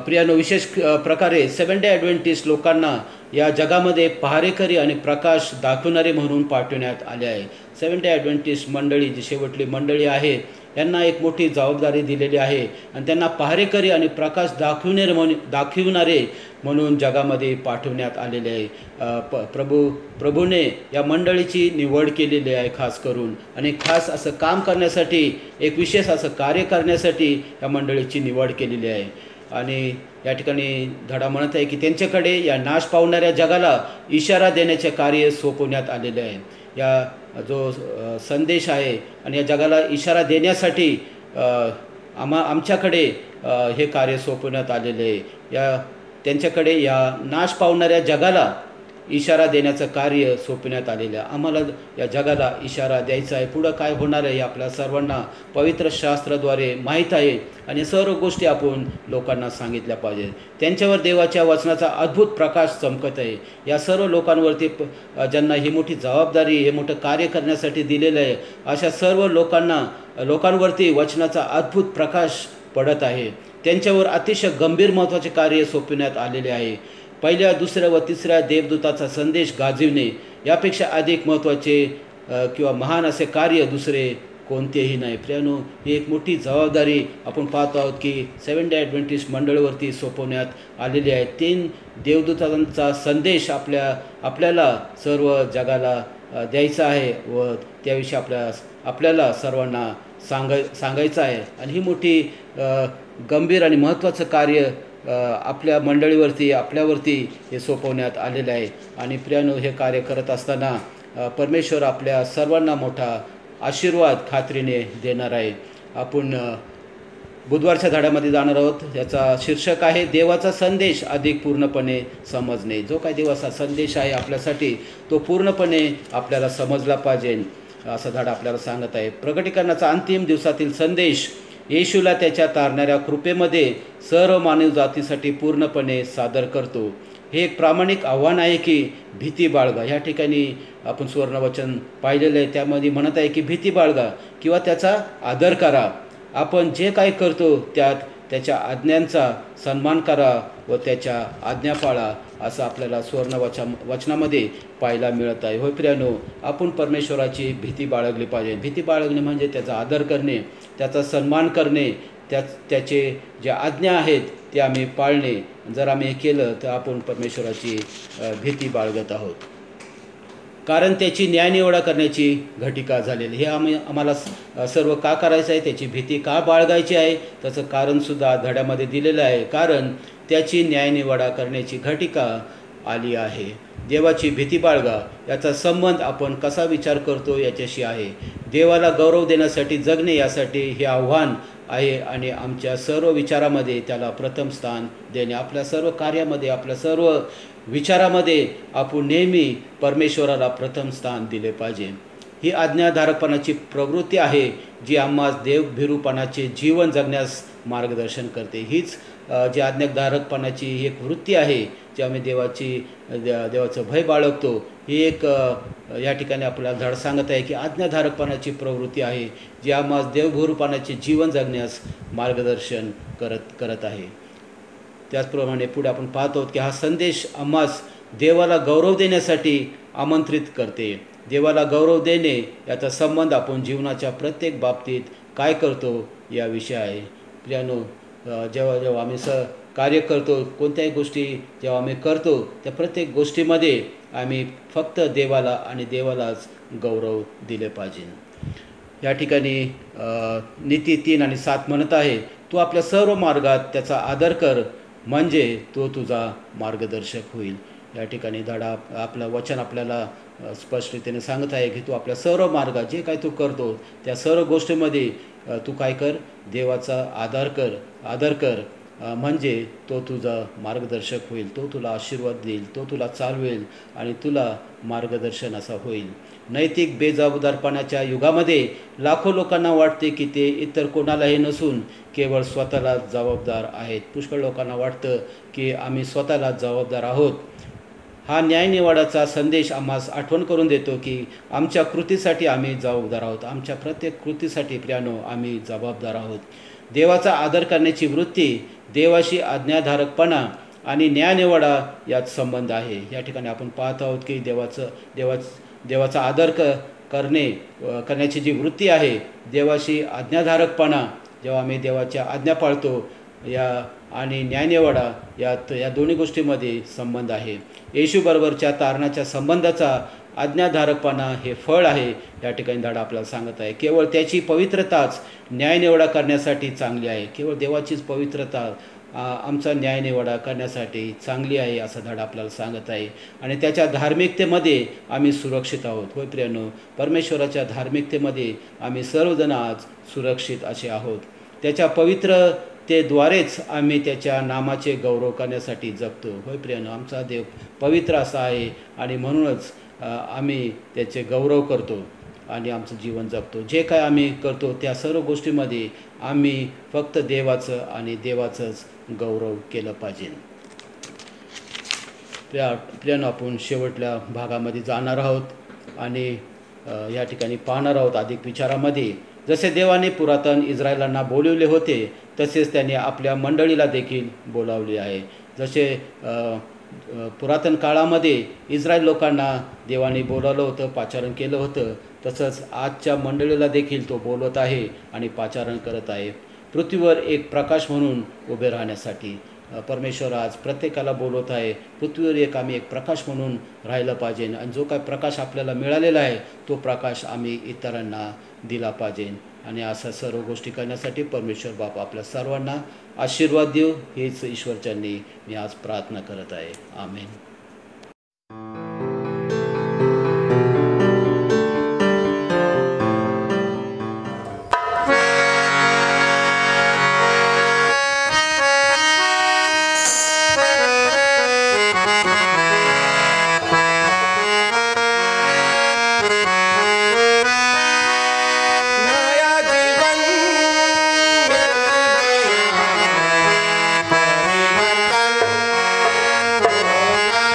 प्रियानो, विशेष प्रकारे सेवन डे ॲडव्हेंटिस्ट लोकांना या जगामध्ये पहारेकरी आणि प्रकाश दाखवणारे म्हणून पाठवण्यात आले आहे. सेवन डे ॲडव्हेंटिस्ट मंडळी, जी शेवटली मंडळी आहे, यांना एक मोठी जबाबदारी दिलेली आहे आणि त्यांना पहारेकरी आणि प्रकाश दाखविणारे म्हणून जगामध्ये पाठवण्यात आलेले आहे. प्रभूने या मंडळीची निवड केलेली आहे खास करून, आणि खास असं काम करण्यासाठी, एक विशेष असं कार्य करण्यासाठी या मंडळीची निवड केलेली आहे. आणि या ठिकाणी धडा म्हणत आहे की त्यांच्याकडे या नाश पावणाऱ्या जगाला इशारा देण्याचे कार्य सोपवण्यात आलेले आहे. या जो संदेश आहे आणि या जगाला इशारा देण्यासाठी आमच्याकडे हे कार्य सोपवण्यात आलेले आहे. त्यांच्याकडे या नाश पावणाऱ्या जगाला इशारा देण्याचं कार्य सोपवण्यात आलेलं आहे. आम्हाला या जगाला इशारा द्यायचा आहे. पुढं काय होणार आहे हे आपल्या सर्वांना पवित्र शास्त्राद्वारे माहीत आहे आणि सर्व गोष्टी आपण लोकांना सांगितल्या पाहिजेत. त्यांच्यावर देवाच्या वचनाचा अद्भुत प्रकाश चमकत आहे. या सर्व लोकांवरती ज्यांना ही मोठी जबाबदारी, हे मोठं कार्य करण्यासाठी दिलेलं आहे, अशा सर्व लोकांवरती वचनाचा अद्भुत प्रकाश पडत आहे. त्यांच्यावर अतिशय गंभीर महत्त्वाचे कार्य सोपवण्यात आलेले आहे. पहिल्या, दुसऱ्या व तिसऱ्या देवदूताचा संदेश गाजविणे यापेक्षा अधिक महत्त्वाचे किंवा महान असे कार्य दुसरे कोणतेही नाही. प्रियानो, ही एक मोठी जबाबदारी आपण पाहतो आहोत की सेवन डे ॲडव्हेंटिस्ट मंडळीवरती सोपवण्यात आलेली आहे. 3 देवदूतांचा संदेश आपल्याला सर्व जगाला द्यायचा आहे व त्याविषयी आपल्याला सर्वांना सांगायचं आहे. आणि ही मोठी गंभीर आणि महत्त्वाचं कार्य आपल्या मंडळीवरती, आपल्यावरती हे सोपवण्यात आलेलं आहे. आणि प्रियानो, हे कार्य करत असताना परमेश्वर आपल्या सर्वांना मोठा आशीर्वाद खात्रीने देणार आहे. आपण बुधवारच्या धड्यामध्ये जाणार आहोत. याचा शीर्षक आहे देवाचा संदेश अधिक पूर्णपणे समजणे. जो काही देवाचा संदेश आहे आपल्यासाठी, तो पूर्णपणे आपल्याला समजला पाहिजे, असा धडा आपल्याला सांगत आहे. प्रकटीकरणाचा अंतिम दिवसातील संदेश येशूला त्याच्या तारणाऱ्या कृपेमध्ये सर्व मानव जातीसाठी पूर्णपणे सादर करतो. हे एक प्रामाणिक आव्हान आहे की भीती बाळगा. ह्या ठिकाणी आपण सुवर्णवचन पाहिलेलं आहे, त्यामध्ये म्हणत आहे की भीती बाळगा किंवा त्याचा आदर करा. आपण जे काही करतो त्यात त्याच्या आज्ञांचा सन्मान करा व त्याच्या आज्ञा पाळा, असं आपल्याला वचनामध्ये पाहायला मिळत आहे. होय प्रियानो, आपण परमेश्वराची भीती बाळगली पाहिजे. भीती बाळगणे म्हणजे त्याचा आदर करणे, त्याचा सन्मान करणे, त्याचे ज्या आज्ञा आहेत ते आम्ही पाळणे. जर आम्ही हे केलं तर आपण परमेश्वराची भीती बाळगत आहोत, कारण त्याची न्यायनिवाडा करण्याची घटिका झालेली. हे आम्हाला सर्व का करायचं आहे, त्याची भीती का बाळगायची आहे, त्याचं कारणसुद्धा धड्यामध्ये दिलेलं आहे. कारण त्याची न्यायनिवाडा करण्याची घटिका आली आहे. देवाची भीती बाळगा याचा संबंध आपण कसा विचार करतो याच्याशी आहे. देवाला गौरव देण्यासाठी जगणे यासाठी हे आव्हान आहे आणि आमच्या सर्व विचारामध्ये त्याला प्रथम स्थान देणे. आपल्या सर्व कार्यामध्ये, आपल्या सर्व विचारामध्ये आपण नेहमी परमेश्वराला प्रथम स्थान दिले पाहिजे. ही आज्ञाधारकपणाची प्रवृत्ती आहे जी आम्हास देवभिरूपणाचे जीवन जगण्यास मार्गदर्शन करते. हीच जी आज्ञाधारकपणाची एक वृत्ती आहे, जी आम्ही देवाचं भय बाळगतो, ही एक या ठिकाणी आपल्याला धड सांगत आहे की आज्ञाधारकपणाची प्रवृत्ती आहे जी आम्हास देवभिरूपणाचे जीवन जगण्यास मार्गदर्शन करत आहे. त्याचप्रमाणे पुढे आपण पाहतो की हा संदेश आम्हास देवाला गौरव देण्यासाठी आमंत्रित करते. देवाला गौरव देणे याचा संबंध आपण जीवनाच्या प्रत्येक बाबतीत काय करतो याविषयी आहे. प्रियानो, जेव्हा आम्ही कार्य करतो, कोणत्याही गोष्टी जेव्हा आम्ही करतो, त्या प्रत्येक गोष्टीमध्ये आम्ही फक्त देवाला आणि देवालाच गौरव दिले पाहिजे. या ठिकाणी नीती 3 आणि 7 म्हणत आहे, तू आपल्या सर्व मार्गात त्याचा आदर कर, म्हणजे तो तुझा मार्गदर्शक होईल. या ठिकाणी धडा आपलं वचन आपल्याला स्पष्टतेने सांगत आहे की तू आपल्या सर्व मार्गात जे काही तू करतो त्या सर्व गोष्टीमध्ये तू काय कर, देवाचा आदर कर म्हणजे तो तुझा मार्गदर्शक होईल, तो तुला आशीर्वाद देईल, तो तुला चालवेल आणि तुला मार्गदर्शन असा होईल. नैतिक बेजबाबदारपणाच्या युगामध्ये लाखो लोकांना वाटते की ते इतर कोणालाही नसून केवळ स्वतःलाच जबाबदार आहेत. पुष्कळ लोकांना वाटतं की आम्ही स्वतःलाच जबाबदार आहोत. हा न्यायनिवाडाचा संदेश आम्हास आठवण करून देतो की आमच्या कृतीसाठी आम्ही जबाबदार आहोत. आमच्या प्रत्येक कृतीसाठी प्रियानो आम्ही जबाबदार आहोत. देवाचा आदर करण्याची वृत्ती, देवाशी आज्ञाधारकपणा आणि न्यायनिवाडा यात संबंध आहे. या ठिकाणी आपण पाहत आहोत की देवाचा आदर करण्याची जी वृत्ती आहे, देवाशी आज्ञाधारकपणा, जेव्हा आम्ही देवाच्या आज्ञा पाळतो आणि न्यायनिवाडा या दोन्ही गोष्टींमध्ये संबंध आहे. येशूबरोबरच्या तारणाच्या संबंधाचा आज्ञाधारकपणा हे फळ आहे. या ठिकाणी धडा आपल्याला सांगत आहे. केवळ त्याची पवित्रताच न्यायनिवाडा करण्यासाठी चांगली आहे. केवळ देवाचीच पवित्रता आमचा न्यायनिवाडा करण्यासाठी चांगली आहे असा धडा आपल्याला सांगत आहे. आणि त्याच्या धार्मिकतेमध्ये आम्ही सुरक्षित आहोत. होय प्रियानो, परमेश्वराच्या धार्मिकतेमध्ये आम्ही सर्वजण आज सुरक्षित असे आहोत. त्याच्या पवित्रतेद्वारेच आम्ही त्याच्या नामाचे गौरव करण्यासाठी जगतो. होय प्रियानो, आमचा देव पवित्र असा आहे आणि म्हणूनच आम्ही त्याचे गौरव करतो आणि आमचं जीवन जगतो. जे काय आम्ही करतो त्या सर्व गोष्टीमध्ये आम्ही फक्त देवाचं आणि देवाचंच गौरव केलं पाहिजे. प्रियानो, आपण शेवटल्या भागामध्ये जाणार आहोत आणि या ठिकाणी पाहणार आहोत अधिक विचारामध्ये. जसे देवाने पुरातन इस्रायलांना बोलवले होते तसेच त्याने आपल्या मंडळीला देखील बोलावले आहे. जसे पुरातन काळामध्ये इस्रायल लोकांना देवाने बोलावलं होतं, पाचारण केलं होतं, तसंच आजच्या मंडळीला देखील तो बोलवत आहे आणि पाचारण करत आहे. पृथ्वीवर एक प्रकाश म्हणून उभे राहण्यासाठी परमेश्वर आज प्रत्येकाला बोलवत आहे. पृथ्वीवर आम्ही एक प्रकाश म्हणून राहिलं पाहिजे आणि जो काय प्रकाश आपल्याला मिळालेला आहे तो प्रकाश आम्ही इतरांना दिला पाहिजे. आणि अशा सर्व गोष्टी करण्यासाठी परमेश्वर बाप आपल्या सर्वांना आशीर्वाद देऊ, हेच ईश्वरचरणी मी आज प्रार्थना करत आहे. आमेन. परिवर्तन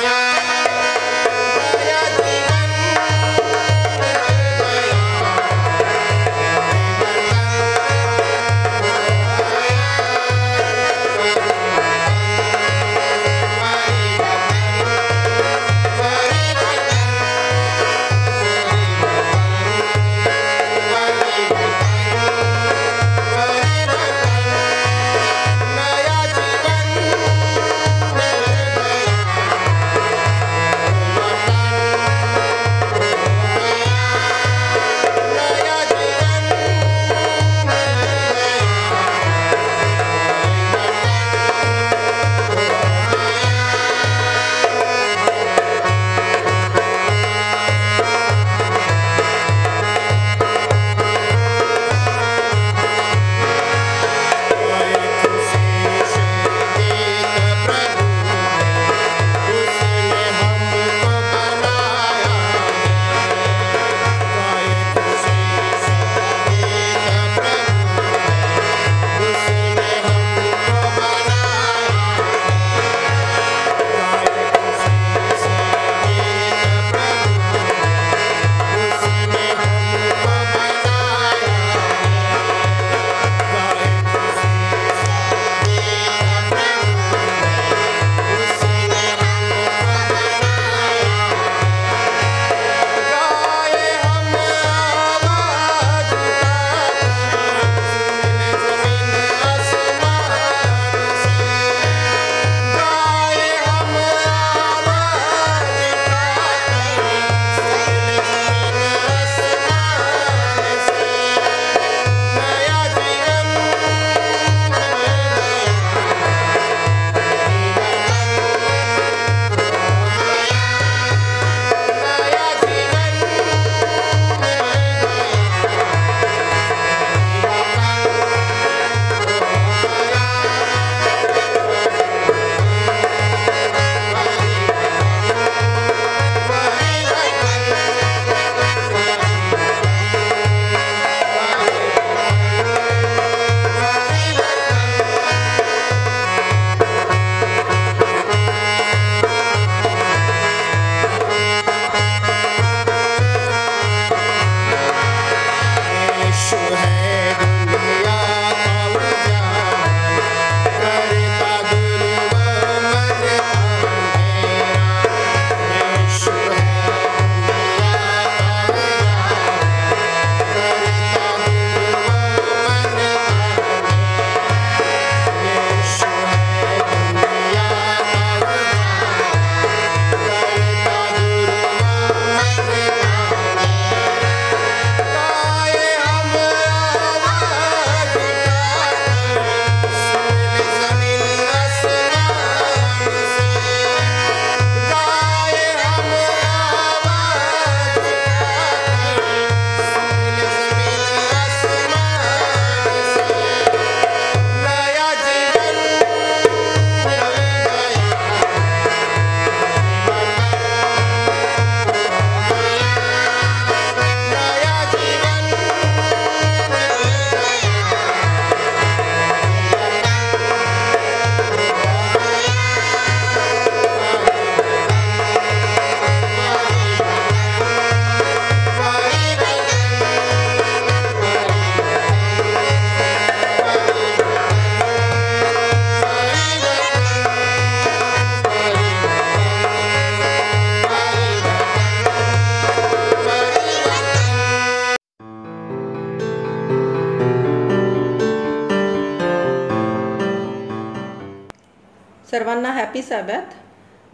सर्वांना हॅपी सॅबॅथ.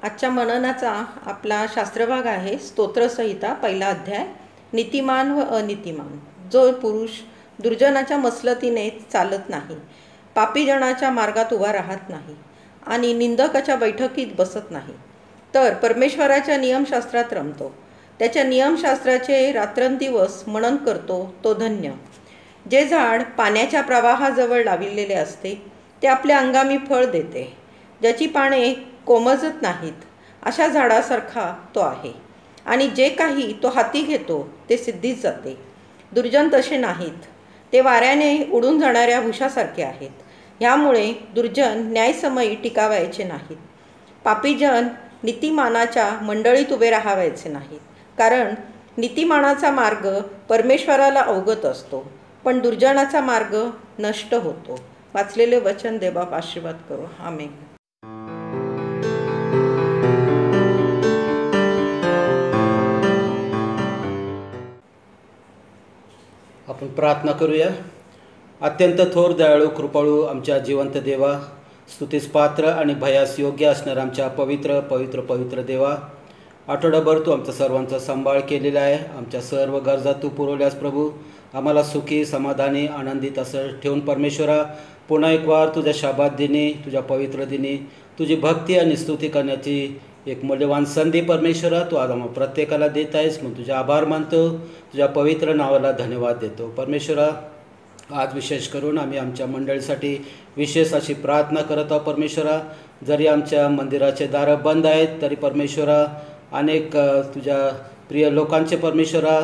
आजच्या मननाचा आपला शास्त्रभाग आहे स्तोत्रसंहिता, पहिला अध्याय, नीतिमान व अनितिमान. जो पुरुष दुर्जनाच्या मसलतीने चालत नाही, पापीजनाच्या मार्गात उभा राहत नाही आणि निंदकाच्या बैठकीत बसत नाही, तर परमेश्वराच्या नियमशास्त्रात रमतो, त्याच्या नियमशास्त्राचे रात्रंदिवस मनन करतो, तो धन्य. जे झाड पाण्याच्या प्रवाहाजवळ लाविलेले असते ते आपल्या अंगामी फळ देते, ज्याची पाने कोमजत नाहीत, अशा झाडासारखा तो आहे. आणि जे काही तो हाती घेतो ते सिद्धीस जाते. दुर्जन तसे नाहीत, ते वाऱ्याने उडून जाणाऱ्या भुशासारखे आहेत. ह्यामुळे दुर्जन न्यायसमयी टिकावायचे नाहीत. पापीजन नीतिमानाच्या मंडळीत उभे राहावायचे नाहीत, कारण नीतिमानाचा मार्ग परमेश्वराला अवगत असतो, पण दुर्जनाचा मार्ग नष्ट होतो. वाचलेले वचन देवबाप आशीर्वाद करो. आमेन. आपण प्रार्थना करूया. अत्यंत थोर, दयाळू, कृपाळू आमच्या जिवंत देवा, स्तुतीस पात्र आणि भयास योग्य असणारा आमच्या पवित्र पवित्र पवित्र देवा, आठवडाभर तू आमचा सर्वांचा सांभाळ केलेला आहे. आमच्या सर्व गरजा तू पुरवल्यास प्रभू. आम्हाला सुखी, समाधानी, आनंदित असं ठेवून परमेश्वरा, पुन्हा एक वार तुझ्या शाबात दिनी, तुझ्या पवित्र दिनी तुझी भक्ती आणि स्तुती करण्याची एक मूल्यवान संधी परमेश्वरा तू आज आम्हाला प्रत्येकाला देत आहेस. मग तुझे आभार मानतो, तुझ्या पवित्र नावाला धन्यवाद देतो. परमेश्वरा, आज विशेष करून आम्ही आमच्या मंडळीसाठी विशेष अशी प्रार्थना करत आहोत. परमेश्वरा, जरी आमच्या मंदिराचे दारं बंद आहेत तरी परमेश्वरा, अनेक तुझ्या प्रिय लोकांचे परमेश्वरा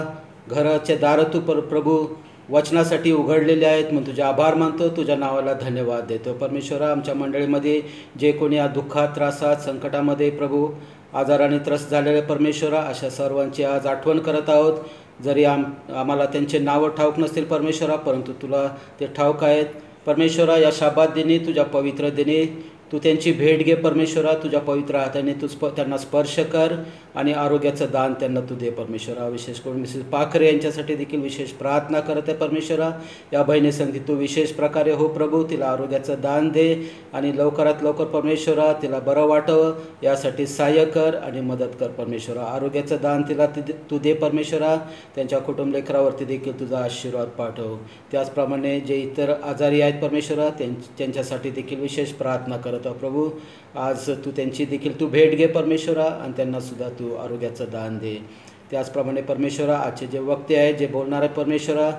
घराचे दारं तू प्रभू वचनासाठी उघडलेले आहेत. मग तुझे आभार मानतो, तुझ्या नावाला धन्यवाद देतो. परमेश्वरा, आमच्या मंडळीमध्ये जे कोणी या दुःखात, त्रासात, संकटामध्ये प्रभू आजाराने त्रस्त झालेले परमेश्वरा, अशा सर्वांची आज आठवण करत आहोत. जरी आम्हाला त्यांचे नावं ठाऊक नसतील परमेश्वरा, परंतु तुला ते ठाऊक आहेत. परमेश्वरा, या शाबात दिनी, तुझ्या पवित्र दिनी तू त्यांची भेट घे परमेश्वरा. तुझ्या पवित्र हाताने तू त्यांना स्पर्श कर आणि आरोग्याचं दान त्यांना तू दे परमेश्वरा. विशेष करून मिसेस पाखरे यांच्यासाठी देखील विशेष प्रार्थना करत आहे परमेश्वरा. या बहिणीसाठी तू विशेष प्रकारे हो प्रभू, तिला आरोग्याचं दान दे आणि लवकरात लवकर परमेश्वरा तिला बरं वाटावं यासाठी सहाय्य कर आणि मदत कर परमेश्वरा. आरोग्याचं दान तिला तू दे परमेश्वरा. त्यांच्या कुटुंब लेकरावरती देखील तुझा आशीर्वाद पाठव. त्याचप्रमाणे जे इतर आजारी आहेत परमेश्वरा, त्यांच्यासाठी देखील विशेष प्रार्थना करत प्रभू. आज तू त्यांची देखील तू भेट घे परमेश्वरा आणि त्यांना सुद्धा तू आरोग्याचं दान दे. त्याचप्रमाणे परमेश्वरा, आजचे जे वक्ते आहेत, जे बोलणार आहे परमेश्वरा,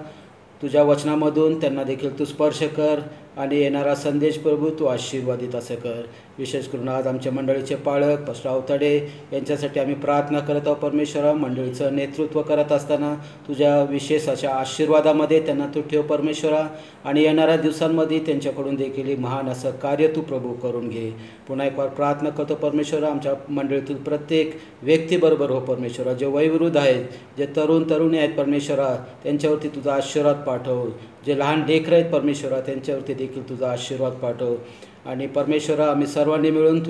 तुझ्या वचनामधून त्यांना देखील तू स्पर्श कर आणि येणारा संदेश प्रभू तू आशीर्वादित असं कर. विशेष करून आज आमच्या मंडळीचे पालक पास्टर अवताडे यांच्यासाठी आम्ही प्रार्थना करत आहोत परमेश्वरा. मंडळीचं नेतृत्व करत असताना तुझ्या विशेष अशा आशीर्वादामध्ये त्यांना तू ठेव परमेश्वरा आणि येणाऱ्या दिवसांमध्ये त्यांच्याकडून देखील महान असं कार्य तू प्रभू करून घे. पुन्हा एक वार प्रार्थना करतो परमेश्वरा, आमच्या मंडळीतील प्रत्येक व्यक्तीबरोबर हो परमेश्वरा. जे वयोवृद्ध आहेत, जे तरुणी आहेत परमेश्वरा, त्यांच्यावरती तुझा आशीर्वाद पाठव. जे लहान लेकरं आहेत परमेश्वरा, त्यांच्यावरती देखील तुझा आशीर्वाद पाठव. आणि परमेश्वरा, आम्ही सर्वांनी मिळून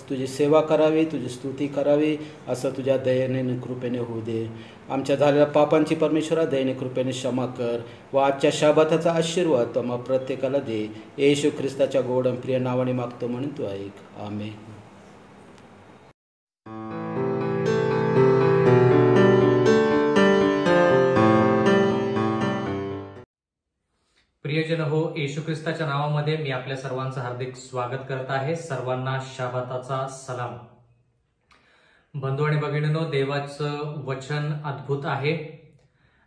तुझी सेवा करावी, तुझी स्तुती करावी असं तुझ्या दयेने कृपेने होऊ दे. आमच्या झालेल्या पापांची परमेश्वरा दयेने कृपेने क्षमा कर व आजच्या शाबाताचा आशीर्वाद तुम्हा प्रत्येकाला दे. येशू ख्रिस्ताच्या गोड आणि प्रिय नावाने मागतो म्हणून तू ऐक. आमेन. प्रियजन हो, येशू ख्रिस्ताच्या नावामध्ये मी आपल्या सर्वांचं हार्दिक स्वागत करत आहे. सर्वांना शाबाताचा सलाम. बंधू आणि भगिनींनो, देवाचं वचन अद्भुत आहे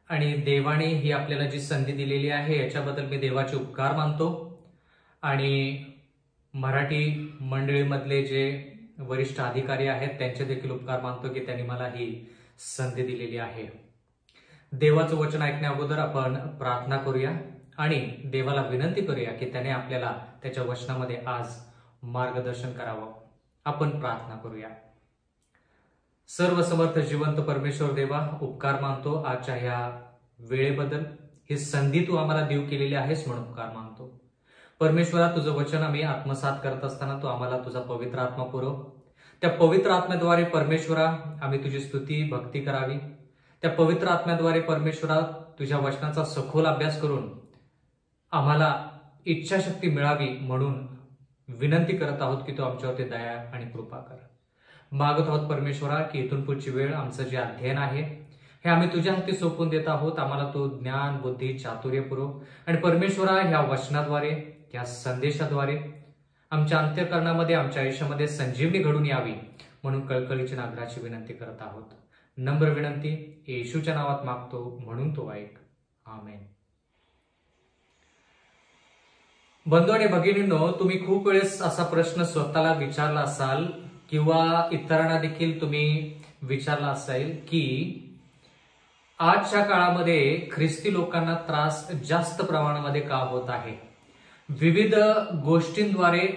आणि देवाने ही आपल्याला जी संधी दिलेली आहे याच्याबद्दल मी देवाचे उपकार मानतो. आणि मराठी मंडळीमधले जे वरिष्ठ अधिकारी आहेत त्यांचे देखील उपकार मानतो की त्यांनी मला ही संधी दिलेली आहे. देवाचं वचन ऐकण्या अगोदर आपण प्रार्थना करूया आणि देवाला विनंती करूया की त्याने आपल्याला त्याच्या वचनामध्ये आज मार्गदर्शन करावं. आपण प्रार्थना करूया. सर्व समर्थ जिवंत परमेश्वर देवा, उपकार मानतो आजच्या ह्या वेळेबद्दल. ही संधी तू आम्हाला देऊ केलेली आहेस म्हणून उपकार मानतो. परमेश्वरा, तुझं वचन आम्ही आत्मसात करत असताना तू आम्हाला तुझा पवित्र आत्मा पुरव. त्या पवित्र आत्म्याद्वारे परमेश्वरा आम्ही तुझी स्तुती भक्ती करावी. त्या पवित्र आत्म्याद्वारे परमेश्वरा तुझ्या वचनाचा सखोल अभ्यास करून आम्हाला इच्छाशक्ती मिळावी म्हणून विनंती करत आहोत की तू आमच्यावरती दया आणि कृपा कर. मागत आहोत परमेश्वरा की इथून पुढची वेळ आमचं जे अध्ययन आहे हे आम्ही तुझ्या हाती सोपवून देत आहोत. आम्हाला तू ज्ञान, बुद्धी, चातुर्य पुरव आणि परमेश्वरा ह्या वचनाद्वारे, या संदेशाद्वारे आमच्या अंतःकरणामध्ये, आमच्या आयुष्यामध्ये संजीवनी घडून यावी म्हणून कळकळीची नागराची विनंती करत आहोत. नम्र विनंती येशूच्या नावात मागतो म्हणून तो ऐक. आमेन. बंधू आणि भगिनींनो, तुम्ही खूप वेळेस असा प्रश्न स्वतःला विचारला असाल किंवा इतरांना देखील तुम्ही विचारला असेल की आजच्या काळामध्ये ख्रिस्ती लोकांना त्रास जास्त प्रमाणामध्ये का होत आहे. विविध गोष्टींद्वारे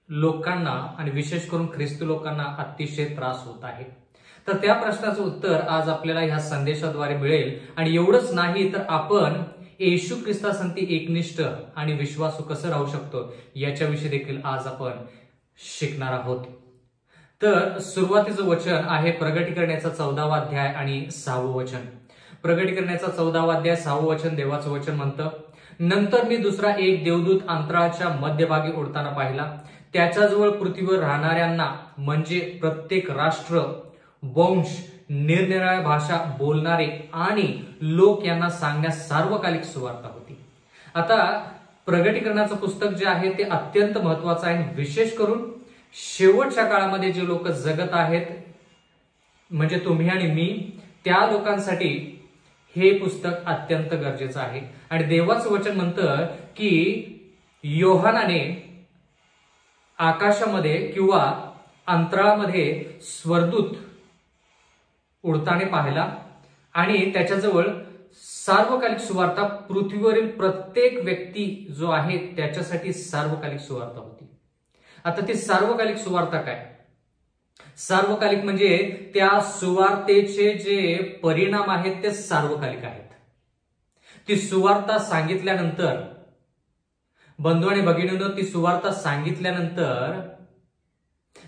लोकांना आणि विशेष करून ख्रिस्ती लोकांना अतिशय त्रास होत आहे. तर त्या प्रश्नाचं उत्तर आज आपल्याला ह्या संदेशाद्वारे मिळेल. आणि एवढंच नाही तर आपण येशू ख्रिस्तासंती एकनिष्ठ आणि विश्वासू कसं राहू शकतो याच्याविषयी देखील आज आपण शिकणार आहोत. तर सुरुवातीचं वचन आहे प्रगटीकरणाचा 14वा अध्याय आणि 6वं वचन. प्रगटीकरणाचा 14वा अध्याय 6वं वचन देवाचं वचन म्हणतं, नंतर मी दुसरा एक देवदूत अंतराळाच्या मध्यभागी उडताना पाहिला. त्याच्याजवळ पृथ्वीवर राहणाऱ्यांना म्हणजे प्रत्येक राष्ट्र, वंश, निरनिराळ्या भाषा बोलणारे आणि लोक यांना सांगण्यास सार्वकालिक सुवार्ता होती. आता प्रगटीकरणाचं पुस्तक जे आहे ते अत्यंत महत्वाचं आहे. विशेष करून शेवटच्या काळामध्ये जे लोक जगत आहेत म्हणजे तुम्ही आणि मी, त्या लोकांसाठी हे पुस्तक अत्यंत गरजेचं आहे. आणि देवाचं वचन म्हणतं की योहानाने आकाशामध्ये किंवा अंतराळामध्ये स्वर्गदूत उडताना पाहिला आणि त्याच्याजवळ सार्वकालिक सुवार्ता, पृथ्वीवरील प्रत्येक व्यक्ती जो आहे त्याच्यासाठी सार्वकालिक सुवार्ता होती. आता ती सार्वकालिक सुवार्ता काय? सार्वकालिक म्हणजे त्या सुवार्तेचे जे परिणाम आहेत ते सार्वकालिक आहेत. ती सुवार्ता सांगितल्यानंतर, बंधू आणि भगिनींनो, ती सुवार्ता सांगितल्यानंतर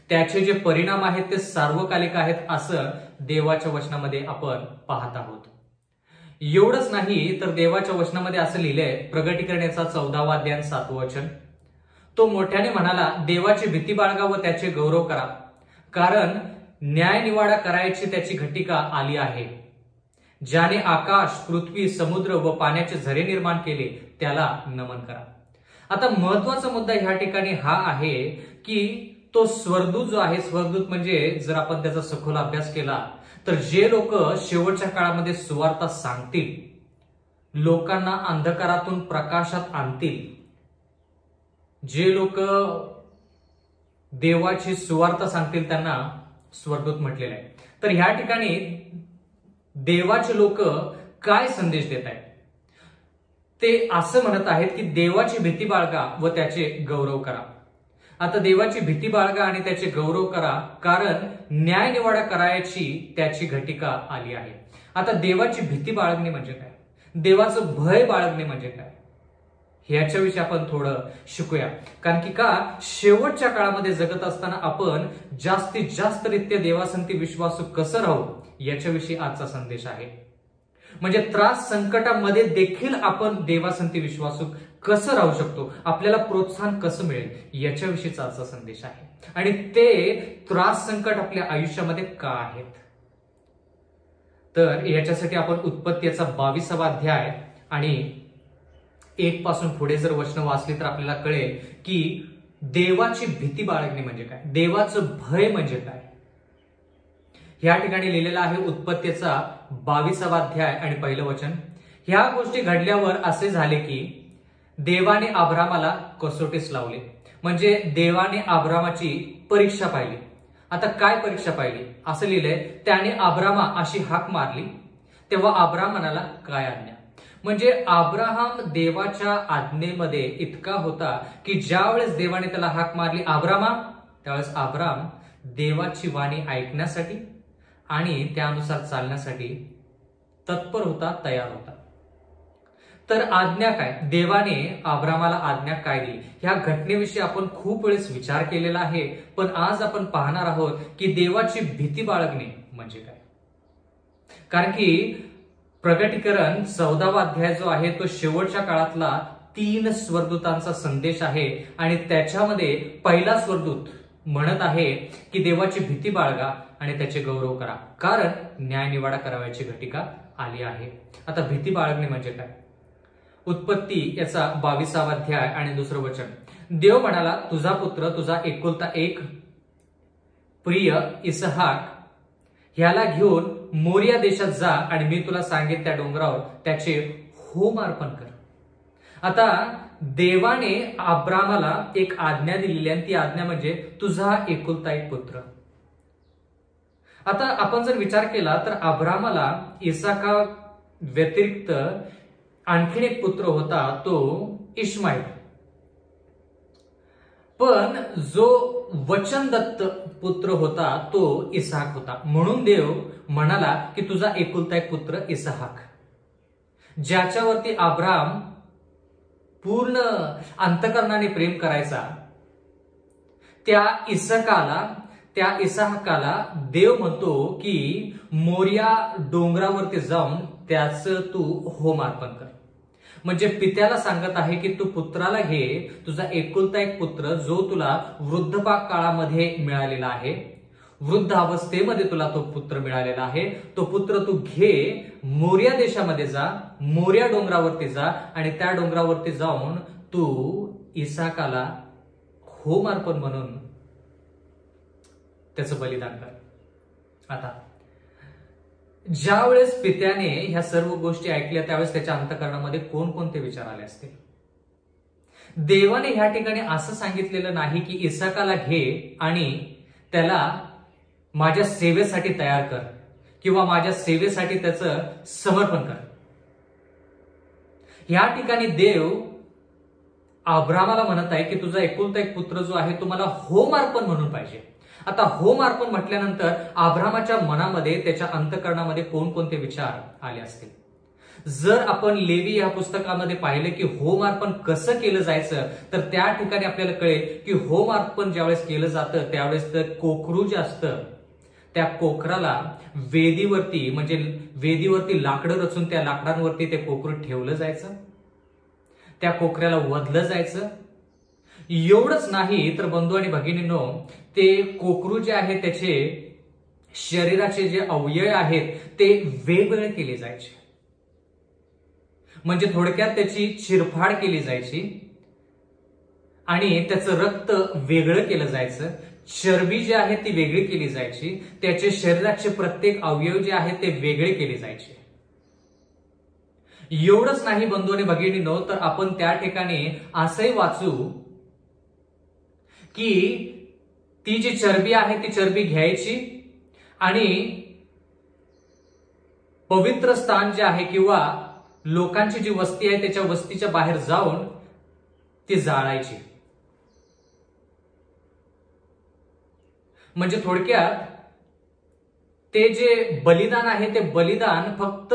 त्याचे जे परिणाम आहेत ते सार्वकालिक आहेत असं देवाच्या वचनामध्ये आपण पाहत आहोत. एवढंच नाही तर देवाच्या वचनामध्ये असं लिहिलंय, प्रगटीकरणाचा 14वा अध्याय 7वं वचन, तो मोठ्याने म्हणाला, देवाची भीती बाळगा व त्याचे गौरव करा, कारण न्यायनिवाडा करायची त्याची घटिका आली आहे. ज्याने आकाश, पृथ्वी, समुद्र व पाण्याचे झरे निर्माण केले त्याला नमन करा. आता महत्वाचा मुद्दा ह्या ठिकाणी हा आहे की तो स्वर्गदूत जो आहे, स्वर्गदूत म्हणजे जर आपण त्याचा सखोल अभ्यास केला तर जे लोक शेवटच्या काळामध्ये सुवार्ता सांगतील, लोकांना अंधकारातून प्रकाशात आणतील, जे लोक देवाची सुवार्ता सांगतील त्यांना स्वर्गदूत म्हटलेलं आहे. तर ह्या ठिकाणी देवाचे लोक काय संदेश देत आहेत? ते असं म्हणत आहेत की देवाची भीती बाळगा व त्याचे गौरव करा. आता देवाची भीती बाळगा आणि त्याचे गौरव करा, कारण न्यायनिवाडा करायची त्याची घटिका आली आहे. आता देवाची भीती बाळगणे म्हणजे काय? देवाचं भय बाळगणे म्हणजे काय? ह्याच्याविषयी आपण थोडं शिकूया. कारण की का शेवटच्या काळामध्ये जगत असताना आपण जास्तीत जास्त रित्या देवासंती विश्वासू कसं राहू याच्याविषयी आजचा संदेश आहे. म्हणजे त्रास संकटामध्ये देखील आपण देवासंती विश्वासू कसं राहू शकतो, आपल्याला प्रोत्साहन कसं मिळेल याच्याविषयीचा आजचा संदेश आहे. आणि ते त्रास संकट आपल्या आयुष्यामध्ये का आहेत? तर याच्यासाठी आपण उत्पत्तीचा 22वा अध्याय आणि 1 पासून पुढे जर वचन वाचली तर आपल्याला कळेल की देवाची भीती बाळगणे म्हणजे काय, देवाचं भय म्हणजे काय. या ठिकाणी लिहिलेलं आहे उत्पत्तीचा 22वा अध्याय आणि 1 वचन, ह्या गोष्टी घडल्यावर असे झाले की देवाने अब्रामाला कसोटीस लावले. म्हणजे देवाने अब्रामाची परीक्षा पाहिली. आता काय परीक्षा पाहिली? असं लिहिलंय, त्याने अब्रामा अशी हाक मारली तेव्हा अब्राम म्हणाला, काय आज्ञा? म्हणजे अब्राहम देवाच्या आज्ञेमध्ये इतका होता की ज्या वेळेस देवाने त्याला हाक मारली अब्रामा, त्यावेळेस अब्राम देवाची वाणी ऐकण्यासाठी आणि त्यानुसार चालण्यासाठी तत्पर होता, तयार होता. तर आज्ञा काय? देवाने अब्रामाला आज्ञा काय दिली? ह्या घटनेविषयी आपण खूप वेळेस विचार केलेला आहे, पण आज आपण पाहणार आहोत की देवाची भीती बाळगणे म्हणजे काय. कारण की प्रगटीकरण 14वा अध्याय जो आहे तो शेवटच्या काळातला 3 स्वर्गदूतांचा संदेश आहे आणि त्याच्यामध्ये पहिला स्वर्गदूत म्हणत आहे की देवाची भीती बाळगा आणि त्याचे गौरव करा, कारण न्यायनिवाडा करावयाची घटिका आली आहे. आता भीती बाळगणे म्हणजे काय? उत्पत्ती याचा 22वा अध्याय आणि 2रं वचन. देव म्हणाला, तुझा पुत्र, तुझा एकुलता एक प्रिय इसहाक ह्याला घेऊन मोरिया देशात जा आणि मी तुला सांगेन त्या डोंगरावर त्याचे होम अर्पण कर. आता देवाने अब्रामाला एक आज्ञा दिलेली आणि ती आज्ञा म्हणजे तुझा एकुलता एक पुत्र. आता आपण जर विचार केला तर अब्रामाला इसाका व्यतिरिक्त आणखीन एक पुत्र होता, तो इश्माईल. पण जो वचनदत्त पुत्र होता तो इसहाक होता. म्हणून देव म्हणाला की तुझा एकुलता एक पुत्र इसहाक, ज्याच्यावरती अब्राम पूर्ण अंतकरणाने प्रेम करायचा, त्या इसहाकाला देव म्हणतो की मोरिया डोंगरावरती जाऊन त्याचं तू होम अर्पण कर. म्हणजे पित्याला सांगत आहे की तू पुत्राला घे, तुझा एकुलता एक पुत्र जो तुला वृद्धपा काळामध्ये मिळालेला आहे, वृद्ध अवस्थेमध्ये तुला तो पुत्र मिळालेला आहे, तो पुत्र तू घे, मोरिया देशामध्ये जा, मोरिया डोंगरावरती जा आणि त्या डोंगरावरती जाऊन तू इसहाकाला होम अर्पण म्हणून त्याचं बलिदान कर. आता ज्या वेळेस पित्याने ह्या सर्व गोष्टी ऐकल्या त्यावेळेस त्याच्या अंतःकरणामध्ये कोणकोणते विचार आले असतील? देवाने ह्या ठिकाणी असं सांगितलेलं नाही की इसहाकाला घे आणि त्याला माझ्या सेवेसाठी तयार कर किंवा माझ्या सेवेसाठी त्याचं समर्पण कर. ह्या ठिकाणी देव अब्रामाला म्हणत आहे की तुझा एकुलता एक पुत्र जो आहे तो मला होम अर्पण म्हणून पाहिजे. आता होम अर्पण म्हटल्यानंतर अब्रामाच्या मनामध्ये, त्याच्या अंतःकरणामध्ये कोणकोणते विचार आले असतील? जर आपण लेवी या पुस्तकामध्ये पाहिलं की होम अर्पण कसं केलं जायचं तर त्या ठिकाणी आपल्याला कळेल की होम अर्पण ज्यावेळेस केलं जातं त्यावेळेस तर कोकरू जे असतं त्या कोकराला वेदीवरती, म्हणजे वेदीवरती लाकडं रचून त्या लाकडांवरती ते कोकरू ठेवलं जायचं, त्या कोकऱ्याला वधलं जायचं. एवढंच नाही तर बंधू आणि भगिनींनो, ते कोकरू जे आहे त्याचे शरीराचे जे अवयव आहेत ते वेगवेगळे केले जायचे. म्हणजे थोडक्यात त्याची चिरफाड केली जायची आणि त्याचं रक्त वेगळं केलं जायचं, चरबी जी आहे ती वेगळी केली जायची, त्याचे शरीराचे प्रत्येक अवयव जे आहेत ते वेगळे केले जायचे. एवढंच नाही बंधू आणि भगिनींनो, तर आपण त्या ठिकाणी असंही वाचू की ती जी चरबी आहे ती चरबी घ्यायची आणि पवित्र स्थान जे आहे किंवा लोकांची जी वस्ती आहे त्याच्या वस्तीच्या बाहेर जाऊन ती जाळायची. म्हणजे थोडक्यात ते जे बलिदान आहे ते बलिदान फक्त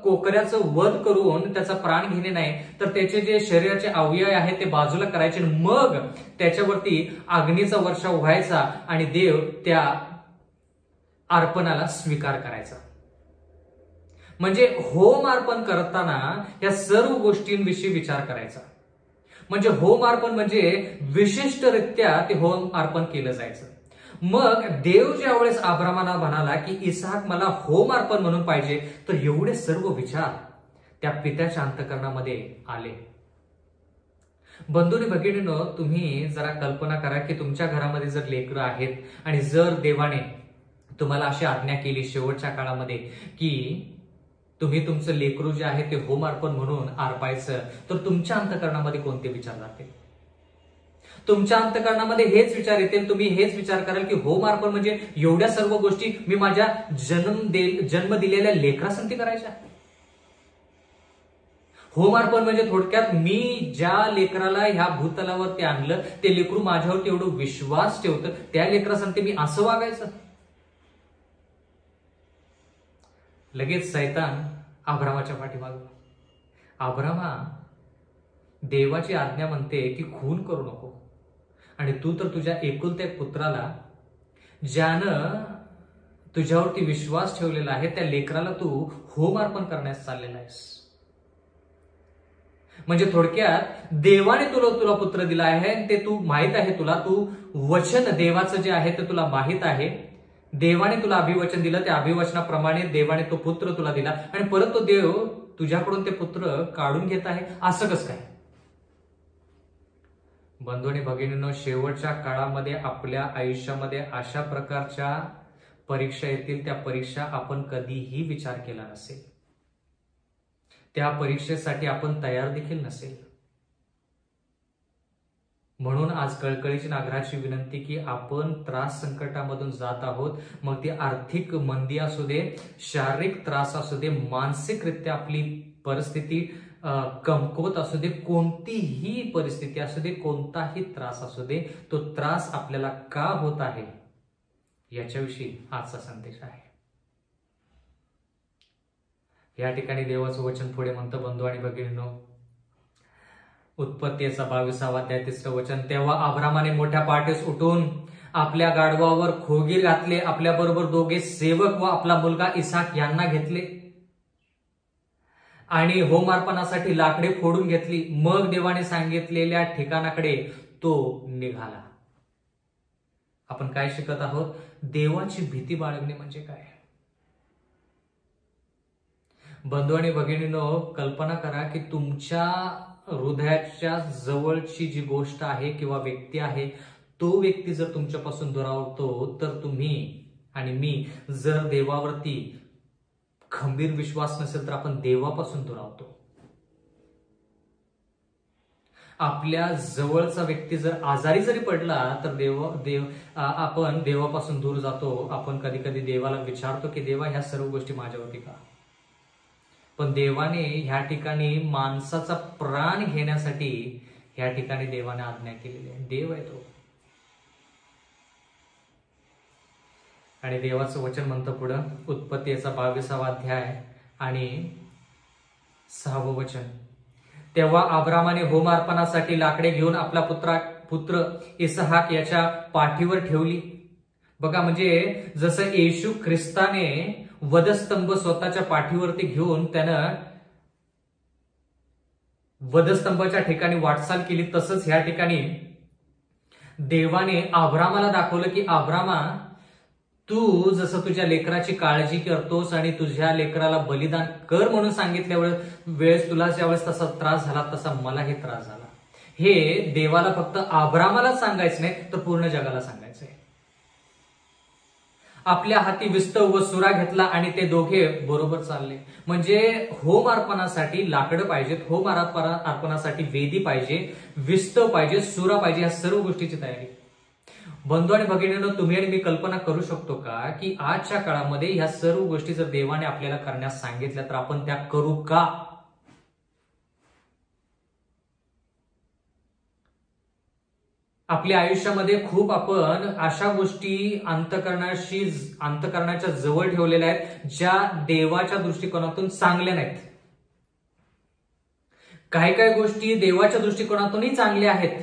कोकऱ्याचं वध करून त्याचा प्राण घेणे नाही, तर त्याचे जे शरीराचे अवयव आहेत ते बाजूला करायचे, मग त्याच्यावरती अग्नीचा वर्षाव व्हायचा आणि देव त्या अर्पणाला स्वीकार करायचा. म्हणजे होम अर्पण करताना या सर्व गोष्टींविषयी विचार करायचा. म्हणजे होम अर्पण म्हणजे विशिष्टरित्या ते होम अर्पण केलं जायचं. मग देव ज्या वेळेस अब्रामाला म्हणाला की इसहाक मला होम अर्पण म्हणून पाहिजे, तर एवढे सर्व विचार त्या पित्याच्या अंतःकरणामध्ये आले. बंधूंनी भगिनींनो, तुम्ही जरा कल्पना करा की तुमच्या घरामध्ये जर लेकरं आहेत आणि जर देवाने तुम्हाला अशी आज्ञा केली शेवटच्या काळामध्ये की तुम्ही तुमचं लेकरू जे आहे ते होम अर्पण म्हणून अर्पायचं, तर तुमच्या अंतःकरणामध्ये कोणते विचार जातील? तुमच्या अंतःकरणामध्ये हेच विचार येतील. तुम्ही हेच विचार कराल की होम अर्पण म्हणजे एवढ्या सर्व गोष्टी मी माझ्या जन्म दिलेल्या लेकरासाठी करायच्या. होम अर्पण म्हणजे थोडक्यात मी ज्या लेकराला ह्या भूतलावरती आणलं ते लेकरू माझ्यावरती एवढं विश्वास ठेवतं, त्या लेकरासाठी मी असं वागायचं. लगेच सैतान अब्रामाच्या पाठीमागे, अब्रामा, देवाची आज्ञा म्हणते की खून करू नको आणि तू तर तुझ्या एकुलत्या पुत्राला, ज्यानं तुझ्यावरती विश्वास ठेवलेला आहे, त्या लेकराला तू होम अर्पण करण्यास चाललेला आहेस. म्हणजे थोडक्यात देवाने तुला पुत्र दिला आहे, ते तू माहित आहे, तुला तू वचन देवाचं जे आहे ते तुला माहित आहे. देवाने तुला अभिवचन दिलं, त्या अभिवचनाप्रमाणे देवाने तो पुत्र तुला दिला आणि परत तो देव तुझ्याकडून ते पुत्र काढून घेत आहे. असं कसं काय? बंधू आणि भगिनींनो, शेवटच्या काळामध्ये आपल्या आयुष्यामध्ये अशा प्रकारच्या परीक्षा येतील, त्या परीक्षा आपण कधीही विचार केला नसेल. त्या परीक्षेसाठी आपण तयार देखील नसेल. म्हणून आज कळकळीची नागराची विनंती की आपण त्रास संकटामधून जात आहोत. मग ती आर्थिक मंदी असू दे, शारीरिक त्रास असू दे, मानसिकरित्या आपली परिस्थिती कमकुवत असू दे, कोणतीही परिस्थिती असू दे, कोणताही त्रास असू दे, तो त्रास आपल्याला का होत आहे याच्याविषयी आजचा संदेश आहे. या ठिकाणी देवाचं वचन पुढे म्हणतं, बंधू आणि भगिनींनो, उत्पत्तीचा 22 अध्याय 3 वचन, तेव्हा अब्रामाने मोठ्या पहाटेस उठून आपल्या गाढवावर खोगीर घातले, आपल्या बरोबर 2 सेवक व आपला मुलगा इसाक यांना घेतले आणि होमार्पणासाठी लाकडे फोडून घेतली. मग देवाने सांगितलेल्या ठिकाणाकडे तो निघाला. आपण काय शिकत आहोत? देवाची भीती बाळगणे म्हणजे काय? बंधू आणि भगिनींनो, कल्पना करा की तुमच्या हृदयाच्या जवळची जी गोष्ट आहे किंवा व्यक्ती आहे, तो व्यक्ती जर तुमच्यापासून दुरावतो, तर तुम्ही आणि मी जर देवावरती खंबीर विश्वास नसेल तर आपण देवापासून दुरावतो. आपल्या जवळचा व्यक्ती जर आजारी जरी पडला तर आपण देवापासून दूर जातो. आपण कधी कधी देवाला विचारतो की देवा, ह्या सर्व गोष्टी माझ्यावरती का? पण देवाने ह्या ठिकाणी माणसाचा प्राण घेण्यासाठी ह्या ठिकाणी देवाने आज्ञा केलेली आहे. देव आहे तो. आणि देवाचं वचन म्हणतं पुढं, उत्पत्तीचा 22 अध्याय आणि 6 वचन, तेव्हा अब्रामाने होमार्पणासाठी लाकडे घेऊन आपला पुत्र इसहाक याच्या पाठीवर ठेवली. बघा, म्हणजे जसं येशू ख्रिस्ताने वधस्तंभ स्वतःच्या पाठीवरती घेऊन त्यानं वधस्तंभाच्या ठिकाणी वाटचाल केली, तसंच ह्या ठिकाणी देवाने अब्रामाला दाखवलं की अब्रामा, तू जसं तुझ्या लेकराची काळजी करतोस आणि तुझ्या लेकराला बलिदान कर म्हणून सांगितल्यावर वेळेस तुला ज्यावेळेस तसा त्रास झाला तसा मलाही त्रास झाला. हे देवाला फक्त अब्रामालाच सांगायचं नाही तर पूर्ण जगाला सांगायचंय. आपल्या हाती विस्तव व सुरा घेतला आणि ते दोघे बरोबर चालले. म्हणजे होम अर्पणासाठी लाकडं पाहिजेत, होम अर्पणासाठी वेदी पाहिजे, विस्तव पाहिजे, सुरा पाहिजे, या सर्व गोष्टीची तयारी. बंधू आणि भगिनींनो, तुम्ही आणि मी कल्पना करू शकतो का की आजच्या काळामध्ये ह्या सर्व गोष्टी जर देवाने आपल्याला करण्यास सांगितल्या तर आपण त्या करू का? आपल्या आयुष्यामध्ये खूप आपण अशा गोष्टी अंतःकरणाच्या जवळ ठेवलेल्या आहेत ज्या देवाच्या दृष्टिकोनातून चांगल्या नाहीत. काही काही गोष्टी देवाच्या दृष्टिकोनातूनही चांगल्या आहेत,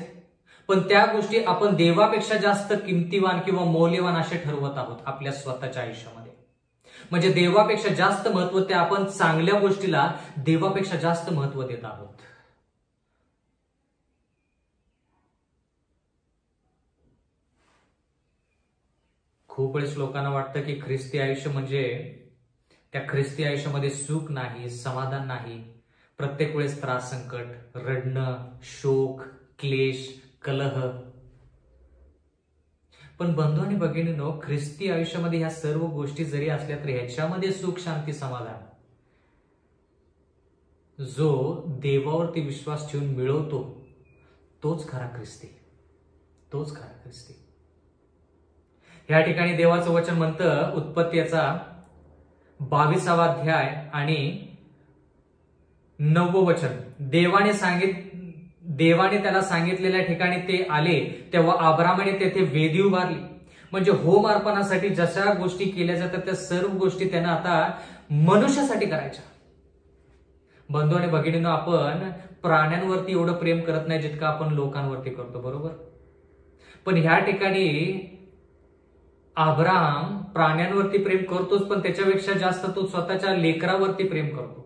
पण त्या गोष्टी आपण देवापेक्षा जास्त किमतीवान किंवा मौल्यवान असे ठरवत आहोत आपल्या स्वतःच्या आयुष्यामध्ये. म्हणजे देवापेक्षा जास्त महत्व, त्या आपण चांगल्या गोष्टीला देवापेक्षा जास्त महत्व देत आहोत. खूप वेळेस लोकांना वाटतं की ख्रिस्ती आयुष्य म्हणजे, त्या ख्रिस्ती आयुष्यामध्ये सुख नाही, समाधान नाही, प्रत्येक वेळेस त्रास, संकट, रडणं, शोक, क्लेश, कलह. पण बंधू आणि भगिनींनो, ख्रिस्ती आयुष्यामध्ये ह्या सर्व गोष्टी जरी असल्या तरी ह्याच्यामध्ये सुख, शांती, समाधान जो देवावरती विश्वास ठेवून मिळवतो तोच खरा ख्रिस्ती, तोच खरा ख्रिस्ती. या ठिकाणी देवाचं वचन म्हणतं, उत्पत्तीचा 22 अध्याय आणि 9 वचन, देवाने त्याला सांगितलेल्या ठिकाणी ते आले तेव्हा अब्रामाने तेथे वेदी उभारली. म्हणजे होम अर्पणासाठी जशा गोष्टी केल्या जातात त्या सर्व गोष्टी त्यानं आता मनुष्यासाठी करायच्या. बंधू आणि भगिनींनो, आपण प्राण्यांवरती एवढं प्रेम करत नाही जितकं आपण लोकांवरती करतो, बरोबर? पण ह्या ठिकाणी अब्राम प्राण्यांवरती प्रेम करतोच, पण त्याच्यापेक्षा जास्त तो स्वतःच्या लेकरावरती प्रेम करतो.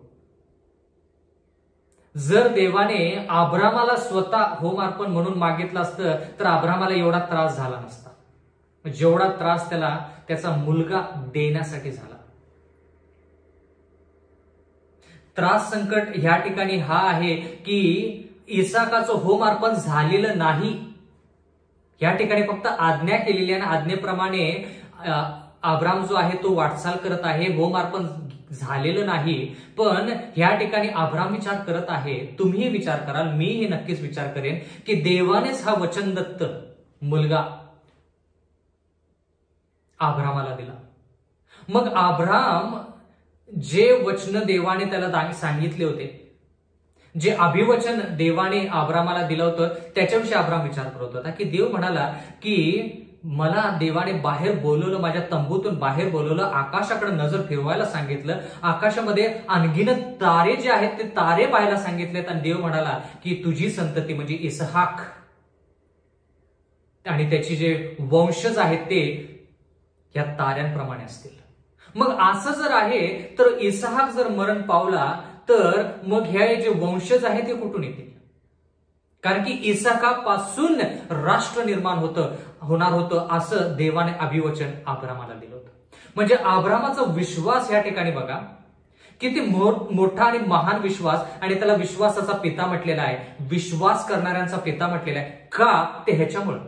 जर देवाने अब्रामाला स्वतः होम अर्पण म्हणून मागितलं असतं तर अब्रामाला एवढा त्रास झाला नसता जेवढा त्रास त्याला त्याचा मुलगा देण्यासाठी झाला. त्रास संकट ह्या ठिकाणी हा आहे की इसाकाचं होम अर्पण झालेलं नाही. या ठिकाणी फक्त आज्ञा केलेली आणि आज्ञेप्रमाणे अब्राम जो आहे तो वाटचाल करत आहे. होम अर्पण झालेलं नाही. पण या ठिकाणी अब्राम विचार करत आहे, तुम्ही विचार कराल, मीही नक्कीच विचार करेन की देवानेच हा वचनदत्त मुलगा अब्रामाला दिला. मग अब्राम जे वचन देवाने त्याला सांगितले होते, जे अभिवचन देवाने अब्रामाला दिलं होतं, त्याच्याविषयी अब्राम विचार करत होता की देव म्हणाला की मला देवाने बाहेर बोलवलं, माझ्या तंबूतून बाहेर बोलवलं, आकाशाकडे नजर फिरवायला सांगितलं, आकाशामध्ये अनगिनत तारे जे आहेत ते तारे पाहायला सांगितलेत आणि देव म्हणाला की तुझी संतती म्हणजे इसहाक आणि त्याची जे वंशज आहेत ते या ताऱ्यांप्रमाणे असतील. मग असं जर आहे तर इसहाक जर मरण पावला तर मग ह्या जे वंशज आहेत ते कुठून येतील? कारण की इसहाकापासून राष्ट्र निर्माण होणार होतं असं देवाने अभिवचन अब्रामाला दिलं होतं. म्हणजे अब्रामाचा विश्वास या ठिकाणी बघा किती मोठा आणि महान विश्वास, आणि त्याला विश्वासाचा पिता म्हटलेला आहे, विश्वास करणाऱ्यांचा पिता म्हटलेला आहे. का? ते ह्याच्यामुळे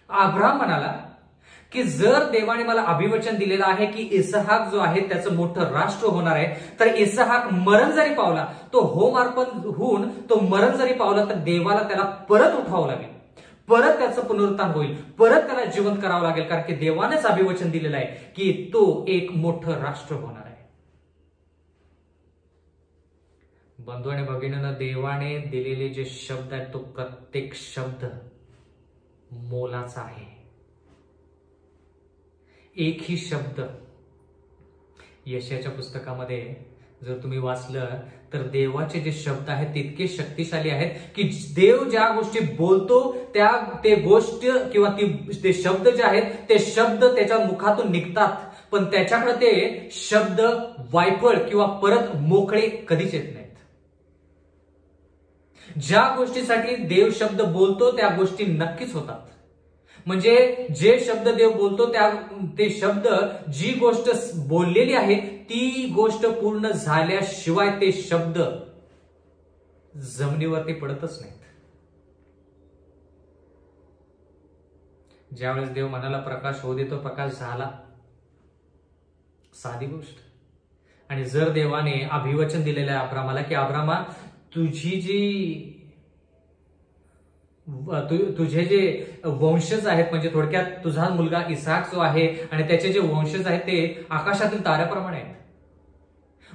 अब्राम म्हणाला की जर देवाने मला अभिवचन दिलेलं आहे की इसहाक जो आहे त्याचं मोठं राष्ट्र होणार आहे, तर इसहाक मरण जरी पावला, तो होम अर्पण होऊन तो मरण जरी पावला तर देवाला त्याला परत उठावं लागेल, परत त्याचं पुनरुत्थान होईल, परत त्याला जिवंत करावं लागेल, कारण की देवानेच अभिवचन दिलेलं आहे की तो एक मोठं राष्ट्र होणार आहे. बंधू आणि भगिनींनो, देवाने दिलेले जे शब्द आहेत तो प्रत्येक शब्द मोलाचा आहे. एकही शब्द यशाच्या पुस्तकामध्ये जर तुम्ही वाचलं तर देवाचे जे शब्द आहेत तितके शक्तिशाली आहेत की देव ज्या गोष्टी बोलतो ते गोष्ट किंवा ते शब्द जे आहेत ते शब्द त्याच्या मुखातून निघतात, पण त्याच्याकडे ते शब्द वायफळ किंवा परत मोकळे कधीच येत नाहीत. ज्या गोष्टीसाठी देव शब्द बोलतो त्या गोष्टी नक्कीच होतात. म्हणजे जे शब्द देव बोलतो ते शब्द, जी गोष्ट बोललेली आहे ती गोष्ट पूर्ण झाल्याशिवाय ते शब्द जमिनीवरती पडतच नाहीत. ज्यावेळेस देव म्हणाला प्रकाश होऊ दे, तो प्रकाश झाला, साधी गोष्ट. आणि जर देवाने अभिवचन दिलेलं आहे अब्रामाला की अब्रामा तुझी जी तुझे जे वंशज आहेत, म्हणजे थोडक्यात तुझा मुलगा इसहाक जो आहे आणि त्याचे जे वंशज आहेत ते आकाशातील ताऱ्याप्रमाणे आहेत.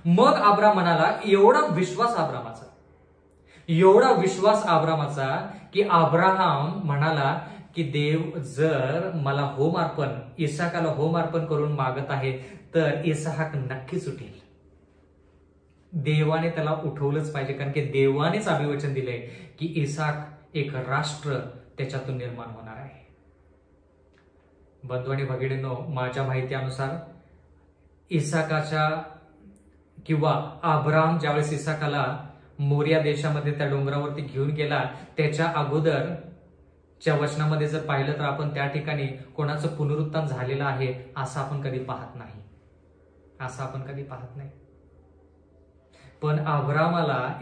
मग अब्राम म्हणाला, एवढा विश्वास अब्रामाचा की अब्राहम म्हणाला की देव जर मला होम अर्पण, इसहाकाला होम अर्पण करून मागत आहे तर इसहाक नक्कीच उठेल. देवाने त्याला उठवलंच पाहिजे, कारण की देवानेच अभिवचन दिलंय की इसहाक एक राष्ट्र त्याच्यातून निर्माण होणार आहे. बंधू आणि भगिनींनो, माझ्या माहितीनुसार इसहाकाच्या किंवा अब्राम ज्यावेळेस इसहाकाला मोरिया देशामध्ये त्या डोंगरावरती घेऊन गेला त्याच्या अगोदरच्या वचनामध्ये जर पाहिलं तर आपण त्या ठिकाणी कोणाचं पुनरुत्थान झालेलं आहे असं आपण कधी पाहत नाही. पण अब्रामाला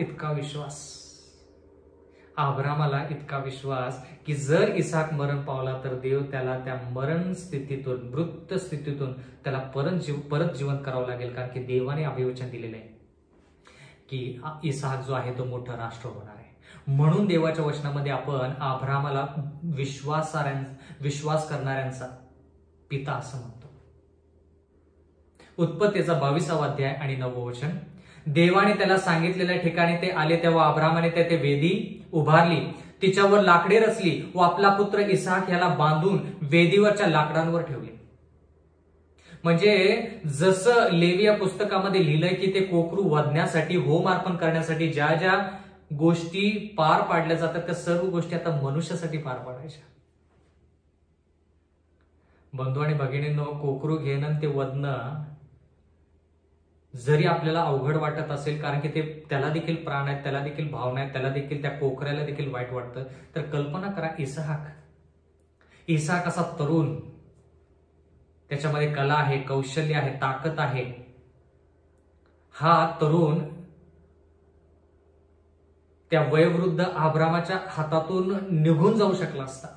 इतका विश्वास की जर इसहाक मरण पावला तर देव त्याला त्या मरण स्थितीतून, मृत स्थितीतून त्याला परत जिवंत करावं लागेल, कारण की देवाने अभिवचन दिलेलं आहे की इसहाक जो आहे तो मोठं राष्ट्र होणार आहे. म्हणून देवाच्या वचनामध्ये आपण अब्रामाला विश्वास करणाऱ्यांचा पिता असं म्हणतो. उत्पत्तीचा 22वा अध्याय आणि 9वं वचन. देवाने त्याला सांगितलेल्या ठिकाणी ते आले तेव्हा अब्रामाने ते वेदी उभारली, तिच्यावर लाकडे रचली व आपला पुत्र इसहाक याला बांधून वेदीवरच्या लाकडांवर ठेवले. म्हणजे जसं लेविया पुस्तकामध्ये लिहिलंय की ते कोकरू वधण्यासाठी, होम अर्पण करण्यासाठी ज्या ज्या गोष्टी पार पाडल्या जातात त्या सर्व गोष्टी आता मनुष्यासाठी पार पाडायच्या. बंधू आणि भगिनींनो, कोकरू घेणं ते वधणं जरी आपल्याला अवघड वाटत असेल, कारण की त्याला देखील प्राण आहेत, त्याला देखील भावना आहेत, त्याला देखील त्या कोकऱ्याला देखील वाईट वाटतं, तर कल्पना करा इसाक असा तरुण, त्याच्यामध्ये कला आहे, कौशल्य आहे, ताकद आहे. हा तरुण त्या वयोवृद्ध अब्रामाच्या हातातून निघून जाऊ शकला असता,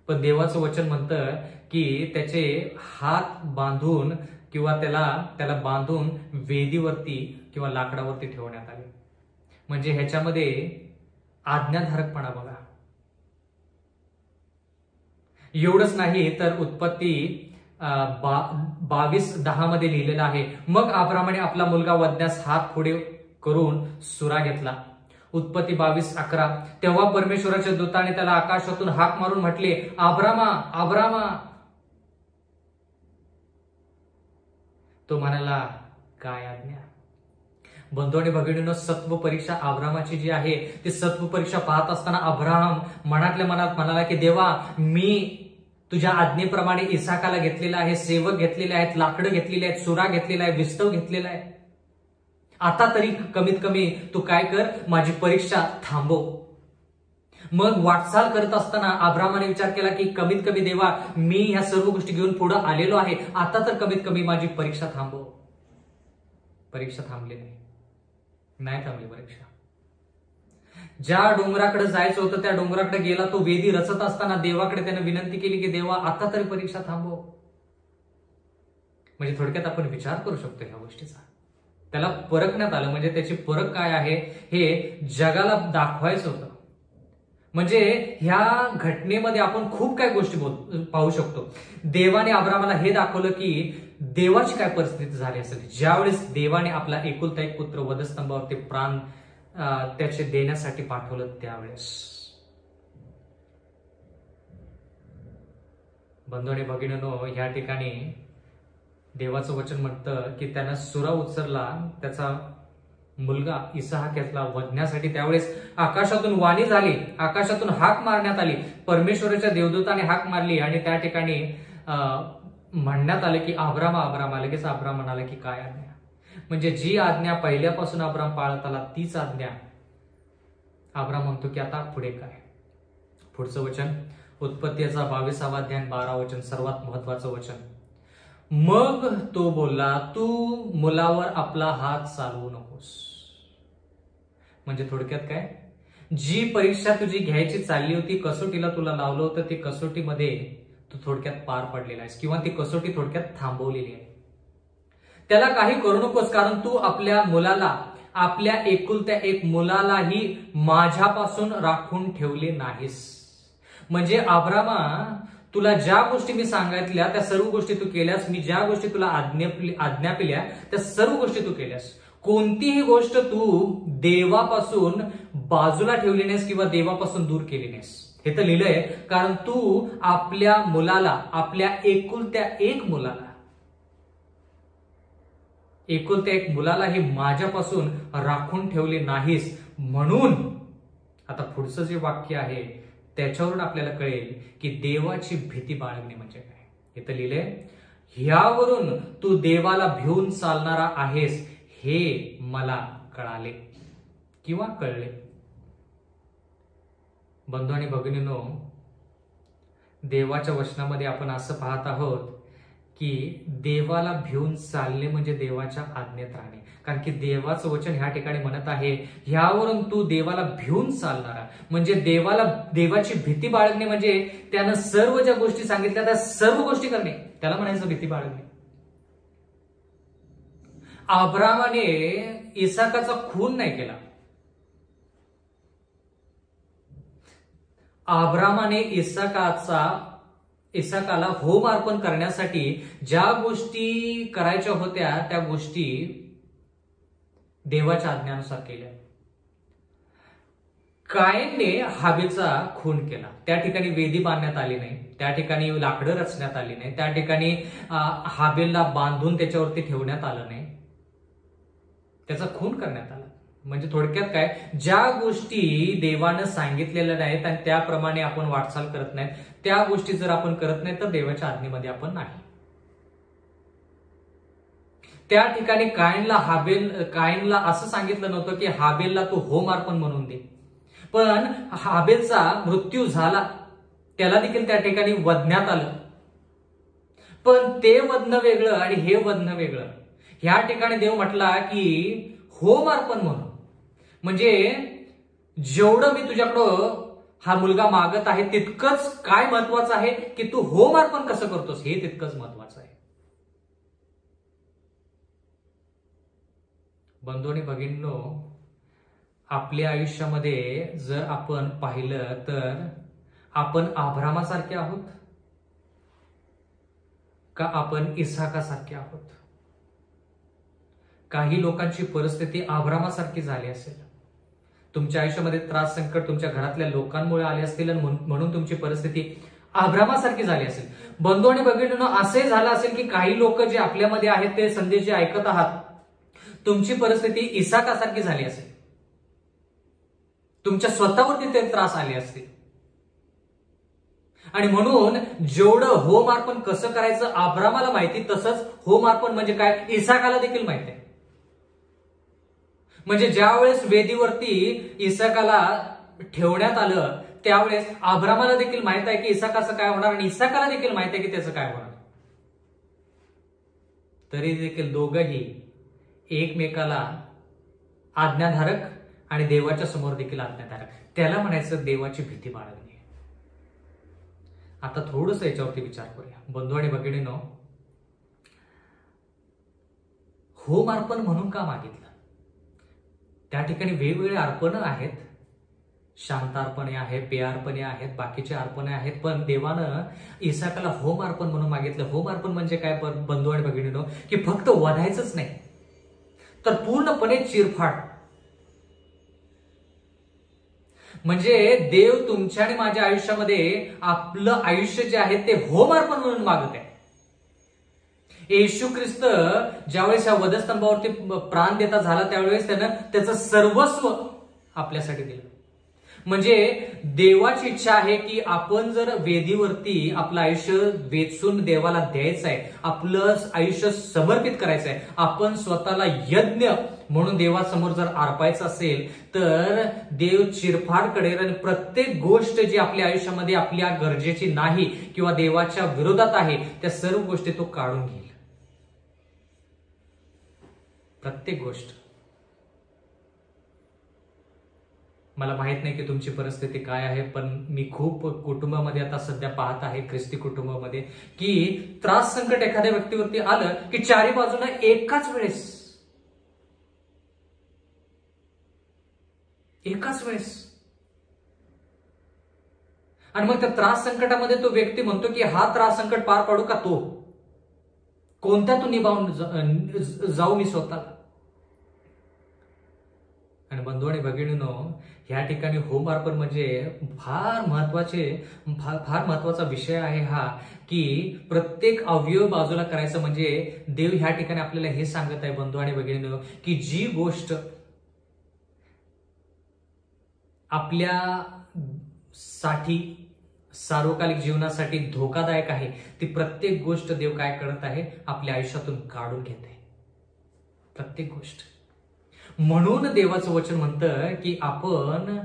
पण देवाचं वचन म्हणतं की त्याचे हात बांधून किंवा त्याला बांधून वेदीवरती किंवा लाकडावरती ठेवण्यात आले. म्हणजे ह्याच्यामध्ये आज्ञाधारकपणा बघा. एवढंच नाही तर उत्पत्ती 22:10 मध्ये लिहिलेलं आहे, मग अब्रामाने आपला मुलगा वधण्यास हात पुढे करून सुरा घेतला. उत्पत्ती 22:11, तेव्हा परमेश्वराच्या दूताने त्याला आकाशातून हाक मारून म्हटले, अब्रामा अब्रामा. तो म्हणाला, काय आज्ञा. बंधू आणि भगिनींनो, सत्व परीक्षा अब्रामाची जी आहे ती सत्व परीक्षा पाहत असताना अब्राम मनातल्या मनात म्हणाला की देवा, मी तुझ्या आज्ञेप्रमाणे इसाकाला घेतलेला आहे, सेवक घेतलेले आहेत, लाकडं घेतलेली आहेत, सुरा घेतलेला आहे, विस्तव घेतलेला आहे. आता तरी कमीत कमी तू काय कर, माझी परीक्षा थांबव. मग वाटचाल करत असताना अब्रामाने विचार केला की कमीत कमी देवा, मी ह्या सर्व गोष्टी घेऊन पुढे आलेलो आहे, आता तर कमीत कमी माझी परीक्षा थांबव. परीक्षा थांबली नाही थांबली परीक्षा. ज्या डोंगराकडे जायचं होतं त्या डोंगराकडे गेला. तो वेदी रचत असताना देवाकडे त्याने विनंती केली की देवा, आता तरी परीक्षा थांबव. म्हणजे थोडक्यात आपण विचार करू शकतो ह्या गोष्टीचा. त्याला परखण्यात आलं, म्हणजे त्याची परख काय आहे हे जगाला दाखवायचं होतं. म्हणजे ह्या घटनेमध्ये आपण खूप काय गोष्टी पाहू शकतो. देवाने अब्रामाला हे दाखवलं की देवाची काय परिस्थिती झाली असेल ज्यावेळेस देवाने आपला एकुलता एक पुत्र वधस्तंभावरती प्राण त्याचे देण्यासाठी पाठवलं त्यावेळेस. बंधू आणि भगिनींनो, या ठिकाणी देवाचं वचन म्हणतं की त्यानं सुरा उचलला, त्याचा मुलगा इसाक घेतला वधण्यासाठी. त्यावेळेस आकाशातून वाणी झाली, आकाशातून हाक मारण्यात आली, परमेश्वराच्या देवदूताने हाक मारली आणि त्या ठिकाणी म्हणण्यात आलं की अब्रामा अब्रामा. लगेच अब्राम म्हणाला की काय आज्ञा. म्हणजे जी आज्ञा पहिल्यापासून अब्राम पाळत आला तीच आज्ञा अब्राम म्हणतो की आता पुढे काय. पुढचं वचन उत्पत्तीचा 22वा अध्याय 12 वचन, सर्वात महत्वाचं वचन. मग तो बोलला, तू मुलावर आपला हात चालवू नकोस. म्हणजे थोडक्यात काय, जी परीक्षा तुझी घ्यायची चालली होती, कसोटीला तुला लावलं होतं, ती कसोटीमध्ये तू थोडक्यात पार पडलेला आहेस किंवा ती कसोटी थोडक्यात थांबवलेली आहे. त्याला काही करू नकोस, कारण तू आपल्या मुलाला, आपल्या एकुलत्या एक मुलालाही माझ्यापासून राखून ठेवले नाहीस. म्हणजे अब्रामा, तुला ज्या गोष्टी मी सांगितल्या त्या सर्व गोष्टी तू केल्यास, मी ज्या गोष्टी तुला आज्ञापिल्या त्या सर्व गोष्टी तू केल्यास. कोणतीही गोष्ट तू देवापासून बाजूला ठेवली नाहीस किंवा देवापासून दूर केली नाहीस. हे तर लिहिलंय, कारण तू आपल्या मुलाला, आपल्या एकुलत्या एक मुलालाही माझ्यापासून राखून ठेवले नाहीस. म्हणून आता पुढचं जे वाक्य आहे त्याच्यावरून आपल्याला कळेल की देवाची भीती बाळगणे म्हणजे काय. हे तर लिहिलंय, ह्यावरून तू देवाला भिवून चालणारा आहेस हे मला कळाले किंवा कळले. बंधू आणि भगिनींनो, देवाच्या वचनामध्ये आपण असं पाहत आहोत की देवाला भिवून चालणे म्हणजे देवाच्या आज्ञेत राहणे. कारण की देवाचं वचन ह्या ठिकाणी म्हणत आहे, ह्यावरून तू देवाला भिवून चालणारा, म्हणजे देवाची भीती बाळगणे म्हणजे त्यानं सर्व ज्या गोष्टी सांगितल्या त्या सर्व गोष्टी करणे, त्याला म्हणायचं भीती बाळगणे. अब्रामाने इसाकाचा खून नाही केला. अब्रामाने इसाकाला होम अर्पण करण्यासाठी ज्या गोष्टी करायच्या होत्या त्या गोष्टी देवाच्या आज्ञानुसार केल्या. कायनने हाबेलचा खून केला, त्या ठिकाणी वेदी बांधण्यात आली नाही, त्या ठिकाणी लाकडं रचण्यात आली नाही, त्या ठिकाणी हाबेलला बांधून त्याच्यावरती ठेवण्यात आलं नाही, त्याचा खून करण्यात आला. म्हणजे थोडक्यात काय, ज्या गोष्टी देवानं सांगितलेल्या नाहीत आणि त्याप्रमाणे आपण वाटचाल करत नाहीत, त्या गोष्टी जर आपण करत नाही तर देवाच्या आज्ञेमध्ये आपण नाही. त्या ठिकाणी कायनला असं सांगितलं नव्हतं की हाबेलला तू होम अर्पण म्हणून दे, पण हाबेलचा मृत्यू झाला, त्याला देखील त्या ठिकाणी वधण्यात आलं. पण ते वधन वेगळं आणि हे वधन वेगळं. ह्या ठिकाणी देव म्हटला की होम अर्पण म्हणून, म्हणजे जेवढं मी तुझ्याकडं हा मुलगा मागत आहे तितकंच काय महत्वाचं आहे की तू होम अर्पण कसं करतोस हे तितकंच महत्वाचं आहे. बंधू आणि भगिनींनो, आपल्या आयुष्यामध्ये जर आपण पाहिलं तर आपण अब्रामासारखे आहोत का आपण इसाकासारखे आहोत? काही लोकांची परिस्थिती अब्रामासारखी झाली असेल. तुमच्या आयुष्यामध्ये त्रास संकट तुमच्या घरातल्या लोकांमुळे आले असतील आणि म्हणून तुमची परिस्थिती अब्रामासारखी झाली असेल. बंधू आणि भगिनींनो, असे झालं असेल की काही लोक जे आपल्यामध्ये आहेत ते संदेश जे ऐकत आहात, तुमची परिस्थिती इसाकासारखी झाली असेल. तुमच्या स्वतःवरती ते त्रास आले असतील आणि म्हणून जेवढं होम अर्पण कसं करायचं अब्रामाला माहिती, तसंच होम अर्पण म्हणजे काय इसाकाला देखील माहिती आहे. म्हणजे ज्यावेळेस वेदीवरती इसाकाला ठेवण्यात आलं त्यावेळेस अब्रामाला देखील माहित आहे की इसाकाचं काय होणार आणि इसाकाला देखील माहित आहे की त्याचं काय होणार. तरी देखील दोघंही एकमेकाला आज्ञाधारक आणि देवाच्या समोर देखील आज्ञाधारक. त्याला म्हणायचं देवाची भीती बाळगणे. आता थोडस याच्यावरती विचार करूया बंधू आणि भगिनींनो. होम अर्पण म्हणून का मागितलं? त्या ठिकाणी वेगवेगळे अर्पण आहेत, शांतार्पणे आहे, पेयार्पणे आहेत, बाकीचे अर्पणे आहेत, पण देवानं इसाकाला होम अर्पण म्हणून मागितलं. होम अर्पण म्हणजे काय बंधू आणि भगिनींनो, की फक्त वधायचंच नाही तर पूर्णपणे चिरफाड. म्हणजे देव तुमच्या आणि माझ्या आयुष्यामध्ये आपलं आयुष्य जे आहे ते होम अर्पण म्हणून मागत आहे. येशू ख्रिस्त ज्यावेळेस या वधस्तंभावरती प्राण देता झाला त्यावेळेस त्यानं त्याचं सर्वस्व आपल्यासाठी दिलं. म्हणजे देवाची इच्छा आहे की आपण जर वेदीवरती आपलं आयुष्य वेचून देवाला द्यायचं आहे, आपलं आयुष्य समर्पित करायचं आहे, आपण स्वतःला यज्ञ म्हणून देवासमोर जर अर्पायचं असेल तर देव चिरफाड करेल आणि प्रत्येक गोष्ट जी आपल्या आयुष्यामध्ये आपल्या गरजेची नाही किंवा देवाच्या विरोधात आहे त्या सर्व गोष्टी तो काढून घेईल. प्रत्येक गोष्ट. मला माहित नाही की तुमची परिस्थिती काय आहे, पण मी खूप कुटुंबामध्ये आता सध्या पाहत आहे, ख्रिस्ती कुटुंबामध्ये, की त्रास संकट एखाद्या व्यक्तीवरती आलं की चारी बाजूला एकाच वेळेस आणि मग त्या त्रास संकटामध्ये तो व्यक्ती म्हणतो की हा त्रास संकट पार पाडू का तो, कोणत्यातून निभावून जाऊ मी स्वतःला. आणि बंधू आणि भगिनींनो, ह्या ठिकाणी होम अर्पण म्हणजे फार महत्वाचा विषय आहे हा, की प्रत्येक अवयव बाजूला करायचं. म्हणजे देव ह्या ठिकाणी आपल्याला हे सांगत आहे बंधू आणि भगिनींनो, की जी गोष्ट आपल्यासाठी सार्वकालिक जीवनासाठी धोकादायक आहे ती प्रत्येक गोष्ट देव काय करत आहे, आपल्या आयुष्यातून काढून घेत आहे. प्रत्येक गोष्ट. म्हणून देवाचं वचन म्हणतं की आपण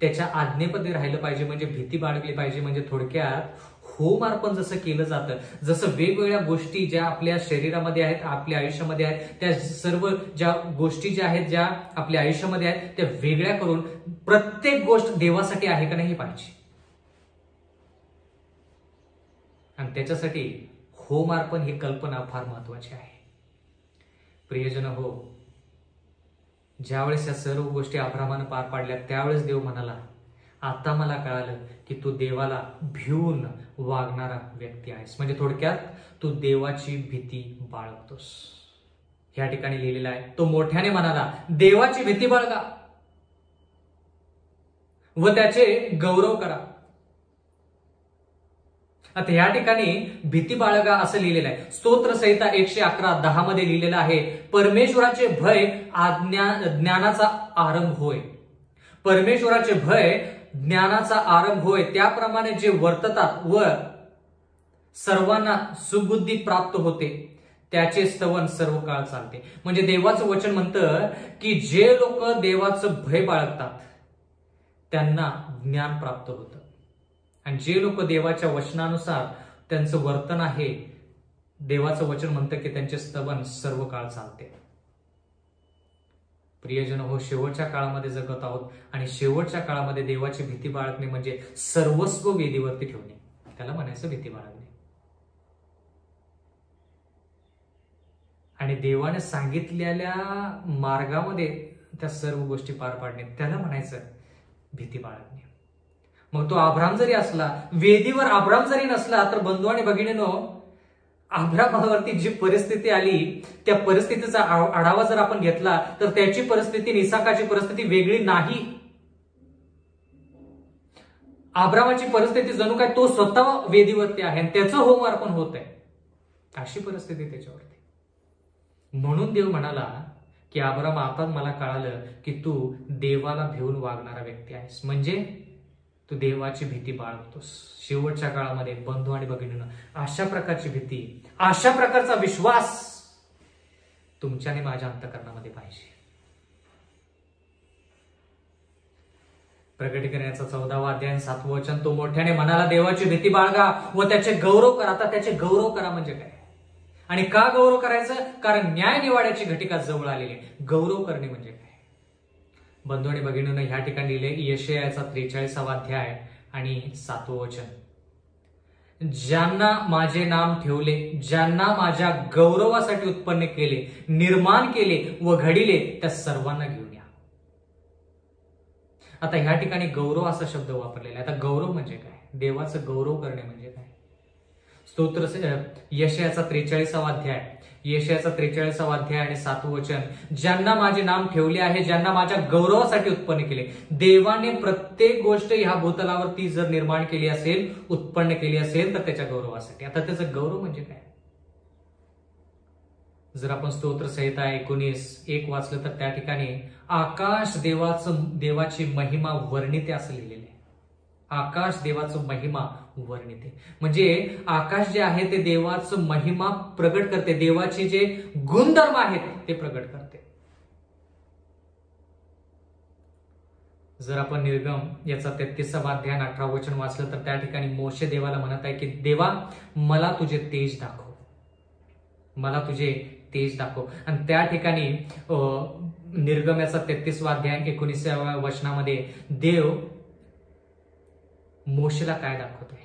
त्याच्या आज्ञेमध्ये राहिलं पाहिजे, म्हणजे भीती बाळगली पाहिजे. म्हणजे थोडक्यात होम अर्पण जसं केलं जातं, जसं वेगवेगळ्या गोष्टी ज्या आपल्या शरीरामध्ये आहेत, आपल्या आयुष्यामध्ये आहेत, त्या सर्व ज्या गोष्टी ज्या आहेत, ज्या आपल्या आयुष्यामध्ये आहेत, त्या वेगळ्या करून प्रत्येक गोष्ट देवासाठी आहे का नाही पाहिजे. आणि त्याच्यासाठी होम अर्पण ही कल्पना फार महत्वाची आहे. प्रियजन हो, ज्यावेळेस या सर्व गोष्टी अब्रामानं पार पाडल्या त्यावेळेस देव म्हणाला, आता मला कळालं की तू देवाला भिवून वागणारा व्यक्ती आहेस. म्हणजे थोडक्यात तू देवाची भीती बाळगतोस. ह्या ठिकाणी लिहिलेलं आहे, तो मोठ्याने म्हणाला, देवाची भीती बाळगा व त्याचे गौरव करा. आता ह्या ठिकाणी भीती बाळगा असं लिहिलेलं आहे. स्तोत्र संहिता 111:10 मध्ये लिहिलेलं आहे, परमेश्वराचे भय ज्ञानाचा आरंभ होय. परमेश्वराचे भय ज्ञानाचा आरंभ होय. त्याप्रमाणे जे वर्ततात व सर्वांना सुबुद्धी प्राप्त होते त्याचे स्तवन सर्व काळ चालते. म्हणजे देवाचं वचन म्हणतं की जे लोक देवाचं भय बाळगतात त्यांना ज्ञान प्राप्त होतं, आणि जे लोक देवाच्या वचनानुसार त्यांचं वर्तन आहे, देवाचं वचन म्हणतं की त्यांचे स्तवन सर्व काळ चालते. प्रियजन हो, शेवटच्या काळामध्ये जगत आहोत, आणि शेवटच्या काळामध्ये देवाची भीती बाळगणे म्हणजे सर्वस्व वेदीवरती ठेवणे, त्याला म्हणायचं भीती बाळगणे. आणि देवाने सांगितलेल्या मार्गामध्ये त्या सर्व गोष्टी पार पाडणे, त्याला म्हणायचं भीती बाळगणे. मग तो अब्राम जरी असला, वेदीवर अब्राम जरी नसला, तर बंधू आणि भगिनीनो, अब्रामावरती जी परिस्थिती आली त्या परिस्थितीचा आढावा जर आपण घेतला तर त्याची परिस्थिती, इसाकाची परिस्थिती वेगळी नाही. अब्रामाची परिस्थिती जणू काय तो स्वतः वेदीवरती आहे आणि त्याचं होम अर्पण होत आहे, अशी परिस्थिती त्याच्यावरती. म्हणून देव म्हणाला की अब्राम, आता मला कळालं की तू देवाला भिवून वागणारा व्यक्ती आहेस, म्हणजे तू देवाची भीती बाळगतोस. शेवटच्या काळामध्ये बंधू आणि भगिनींनो, अशा प्रकारची भीती, अशा प्रकारचा विश्वास तुमच्या आणि माझ्या अंतःकरणामध्ये पाहिजे. प्रकटीकरणाचा 14वा अध्याय 7वं वचन, तो मोठ्याने म्हणाला, देवाची भीती बाळगा व त्याचे गौरव करा. आता त्याचे गौरव करा म्हणजे काय, आणि का गौरव करायचं? कारण न्याय निवाड्याची घटिका जवळ आलेली आहे. गौरव करणे म्हणजे काय? बंधू आणि भगिनींनो, ह्या ठिकाणी लिहिले यशायाचा 43वा अध्याय आणि 7वं वचन, ज्यांना माझे नाम ठेवले, ज्यांना माझ्या गौरवासाठी उत्पन्न केले, निर्माण केले व घडिले, त्या सर्वांना घेऊन या. आता ह्या ठिकाणी गौरव असा शब्द वापरलेला आहे. आता गौरव म्हणजे काय? देवाचं गौरव करणे म्हणजे काय? स्तोत्र यशायाचा 43वा अध्याय, यशायाचा 43वा अध्याय आणि 7वं वचन, ज्यांना माझे नाम ठेवले आहे, ज्यांना माझ्या गौरवासाठी उत्पन्न केले. देवाने प्रत्येक गोष्ट ह्या भूतलावरती जर निर्माण केली असेल, उत्पन्न केली असेल, तर त्याच्या गौरवासाठी. आता त्याचं गौरव म्हणजे काय? जर आपण स्तोत्र संहिता 19:1 वाचलं तर त्या ठिकाणी आकाश देवाची महिमा वर्णिते असं लिहिलेलं आहे. आकाश देवाचं महिमा वर्णिते म्हणजे आकाश जे आहे ते देवाचं महिमा प्रगट करते, देवाचे जे गुणधर्म आहेत ते प्रगट करते. जर आपण निर्गम याचा 33वा अध्याय 18 वचन वाचलं तर त्या ठिकाणी मोशे देवाला म्हणत आहे की देवा, मला तुझे तेज दाखव, मला तुझे तेज दाखव. आणि त्या ठिकाणी निर्गम याचा 33वा अध्याय 19व्या वचनामध्ये देव मोशेला काय दाखवत आहे?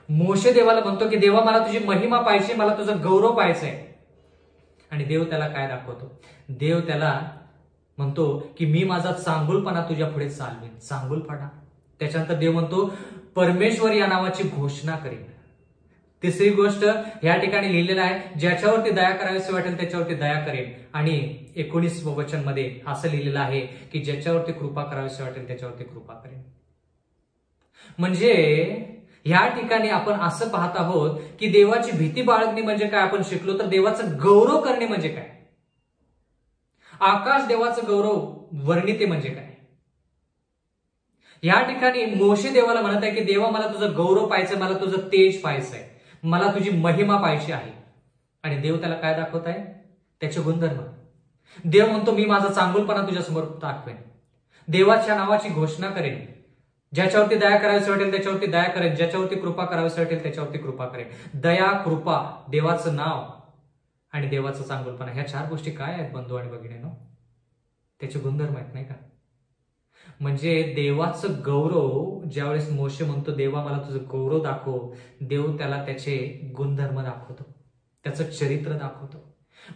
मोशे देवाला म्हणतो की देवा, मला तुझी महिमा पाहिजे, मला तुझं गौरव पाहिजे. आणि देव त्याला काय दाखवतो? देव त्याला म्हणतो की मी माझा चांगुलपणा तुझ्या पुढे चालवेन. चांगुलपणा. त्याच्यानंतर देव म्हणतो परमेश्वर या नावाची घोषणा करेन. तिसरी गोष्ट या ठिकाणी लिहिलेलं आहे, ज्याच्यावरती दया करावीशी वाटेल त्याच्यावरती दया करेन. आणि 19वं वचन मध्ये असं लिहिलेलं आहे की ज्याच्यावरती कृपा करावीशी वाटेल त्याच्यावरती कृपा करेन. म्हणजे ह्या ठिकाणी आपण असं पाहत आहोत की देवाची भीती बाळगणे म्हणजे काय आपण शिकलो, तर देवाचं गौरव करणे म्हणजे काय, आकाश देवाचं गौरव वर्णिते म्हणजे काय. या ठिकाणी मोशे देवाला म्हणत आहे की देवा, मला तुझं गौरव पाहायचंय, मला तुझं तेज पाहायचंय, मला तुझी महिमा पाहिजे आहे. आणि देव त्याला काय दाखवत आहे? त्याचे गुणधर्म. देव म्हणतो मी माझा चांगुलपणा तुझ्या समोर दाखवेन, देवाच्या नावाची घोषणा करेन, ज्याच्यावरती दया करावीशी वाटेल त्याच्यावरती दया करेन, ज्याच्यावरती कृपा करावीशी वाटेल त्याच्यावरती कृपा करेन. दया, कृपा, देवाचं नाव आणि देवाचं चांगुलपणा, ह्या 4 गोष्टी काय आहेत बंधू आणि भगिनींनो? त्याचे गुणधर्म आहेत, नाही का? म्हणजे देवाचं गौरव, ज्यावेळेस मोशे म्हणतो देवा मला तुझं गौरव दाखव, देव त्याला त्याचे गुणधर्म दाखवतो, त्याचं चरित्र दाखवतो.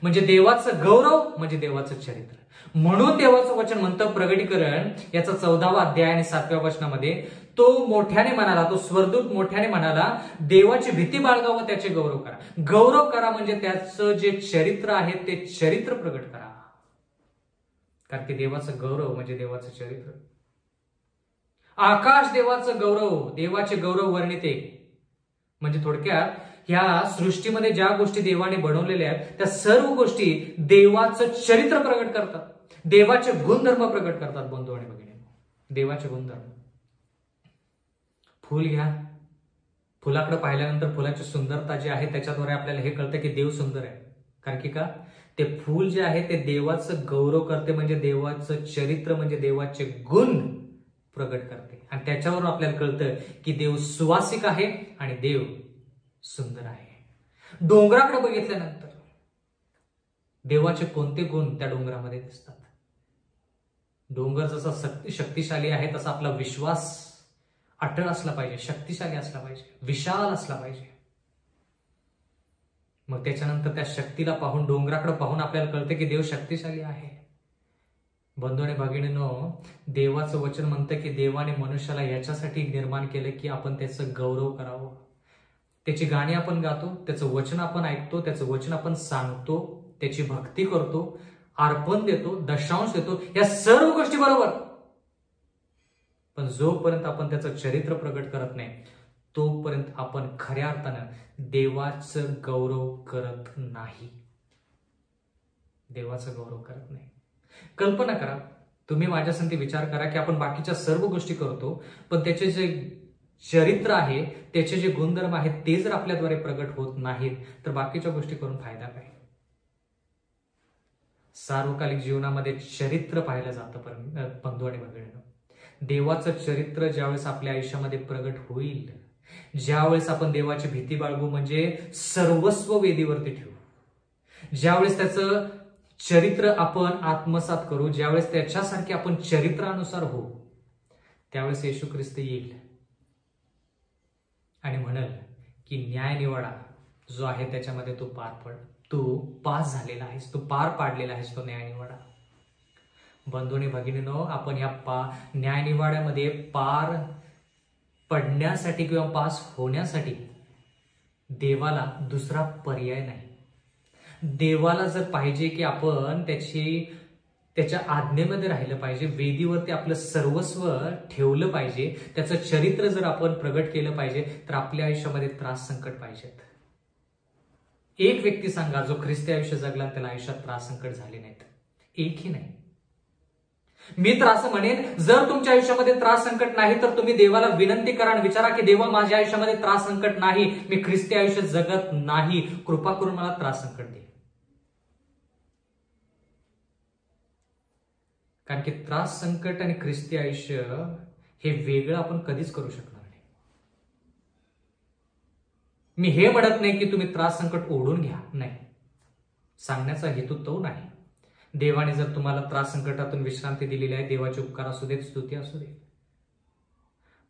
म्हणजे देवाचं गौरव म्हणजे देवाचं चरित्र. म्हणून देवाचं वचन म्हणतं प्रगटीकरण याचा 14वा अध्याय आणि 7व्या वचनामध्ये, तो मोठ्याने म्हणाला, तो स्वर्गदूत मोठ्याने म्हणाला, देवाची भीती बाळगा व त्याचे गौरव करा. गौरव करा म्हणजे त्याचं जे चरित्र आहे ते चरित्र प्रगट करा. कारण की देवाचं गौरव म्हणजे देवाचं चरित्र. आकाश देवाचं गौरव, देवाचे गौरव वर्णिते म्हणजे थोडक्यात ह्या सृष्टीमध्ये ज्या गोष्टी देवाने बनवलेल्या आहेत त्या सर्व गोष्टी देवाचं चरित्र प्रगट करतात, देवाचे गुणधर्म प्रगट करतात. बंधू आणि भगिनी, देवाचे गुणधर्म. फुल घ्या, फुलाकडे पाहिल्यानंतर फुलाची सुंदरता जी आहे त्याच्याद्वारे आपल्याला हे कळतं की देव सुंदर आहे. कारण की का ते फूल जे आहे ते देवाचं गौरव करते, म्हणजे देवाचं चरित्र म्हणजे देवाचे गुण प्रगट करते. आणि त्याच्यावर आपल्याला कळतं की देव सुवासिक आहे आणि देव सुंदर आहे. डोंगराकडे बघितल्यानंतर देवाचे कोणते गुण त्या डोंगरामध्ये दिसतात? डोंगर जसा शक्तिशाली आहे तसा आपला विश्वास अटळ असला पाहिजे, शक्तिशाली असला पाहिजे, विशाल असला पाहिजे. मग त्याच्यानंतर त्या शक्तीला पाहून, डोंगराकडे पाहून आपल्याला कळतं की देव शक्तिशाली आहे. बंधू आणि भगिनींनो, देवाचं वचन म्हणतं की देवाने मनुष्याला याच्यासाठी निर्माण केलं की आपण त्याचं गौरव करावं. त्याची गाणी आपण गातो, त्याचं वचन आपण ऐकतो, त्याचं वचन आपण सांगतो, त्याची भक्ती करतो, अर्पण देतो, दशांश देतो, या सर्व गोष्टी बरोबर. पण जोपर्यंत आपण त्याचं चरित्र प्रगट करत नाही तोपर्यंत आपण खऱ्या अर्थानं देवाचं गौरव करत नाही. देवाचं गौरव करत नाही. कल्पना करा, तुम्ही माझ्यासाठी विचार करा की आपण बाकीच्या सर्व गोष्टी करतो, पण त्याचे जे चरित्र आहे, त्याचे जे गुणधर्म आहेत ते जर आपल्याद्वारे प्रगट होत नाहीत तर बाकीच्या गोष्टी करून फायदा काय? सार्वकालिक जीवनामध्ये चरित्र पाहिलं जातं. बंधू आणि भगिनींनो, देवाचं चरित्र ज्यावेळेस आपल्या आयुष्यामध्ये प्रगट होईल, ज्यावेळेस आपण देवाची भीती बाळगू, म्हणजे सर्वस्व वेदीवरती ठेवू, ज्यावेळेस त्याचं चरित्र आपण आत्मसात करू, ज्यावेळेस त्याच्यासारखे आपण चरित्रानुसार होऊ, त्यावेळेस येशू ख्रिस्त येईल आणि म्हणेल की न्याय निवाडा जो आहे त्याच्यामध्ये तू तू पास झालेला आहेस, तू पार पाडलेला आहेस तो न्याय निवाडा. बंधूंनी भगिनींनो, आपण या न्याय निवाड्यामध्ये पार पडण्यासाठी किंवा पास होण्यासाठी देवाला दुसरा पर्याय नाही. देवाला जर पाहिजे की आपण त्याच्या आज्ञेमध्ये राहिलं पाहिजे, वेदीवरती आपलं सर्वस्व ठेवलं पाहिजे, त्याचं चरित्र जर आपण प्रगट केलं पाहिजे तर आपल्या आयुष्यामध्ये त्रास संकट पाहिजेत. एक व्यक्ती सांगा जो ख्रिस्ती आयुष्य जगला त्याला आयुष्यात त्रास संकट झाले नाहीत? एकही नाही. मी तर असं म्हणेन, जर तुमच्या आयुष्यामध्ये त्रास संकट नाही तर तुम्ही देवाला विनंती करा आणि विचारा की देवा, माझ्या आयुष्यामध्ये त्रास संकट नाही, मी ख्रिस्ती आयुष्य जगत नाही, कृपा करून मला त्रास संकट दे. कारण की त्रास संकट आणि ख्रिस्ती आयुष्य हे वेगळं आपण कधीच करू शकणार नाही. मी हे म्हणत नाही की तुम्ही त्रास संकट ओढून घ्या, नाही, सांगण्याचा हेतू तो नाही. देवाने जर तुम्हाला त्रास संकटातून विश्रांती दिलेली आहे, देवाचे उपकार असू देत, स्तुती असू दे,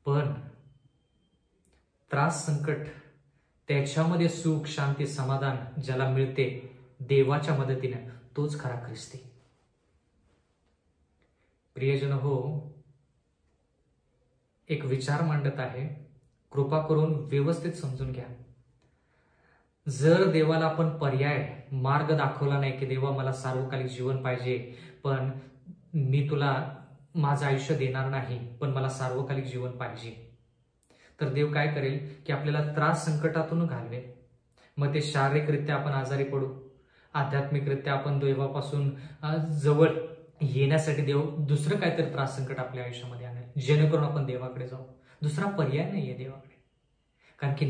पण त्रास संकट त्याच्यामध्ये सुख, शांती, समाधान ज्याला मिळते देवाच्या मदतीने, तोच खरा ख्रिस्ती. प्रियजन हो, एक विचार मांडत आहे, कृपा करून व्यवस्थित समजून घ्या. जर देवाला आपण पर्याय मार्ग दाखवला नाही की देवा मला सार्वकालिक जीवन पाहिजे, पण मी तुला माझं आयुष्य देणार नाही, पण मला सार्वकालिक जीवन पाहिजे, तर देव काय करेल की आपल्याला त्रास संकटातून घालवेल. मग ते शारीरिकरित्या आपण आजारी पडू, आध्यात्मिकरित्या आपण देवापासून जवळ येण्यासाठी देव दुसरं काहीतरी त्रास संकट आपल्या आयुष्यामध्ये आणेल, जेणेकरून आपण देवाकडे जाऊ. दुसरा पर्याय नाहीये देवाकडे, कारण की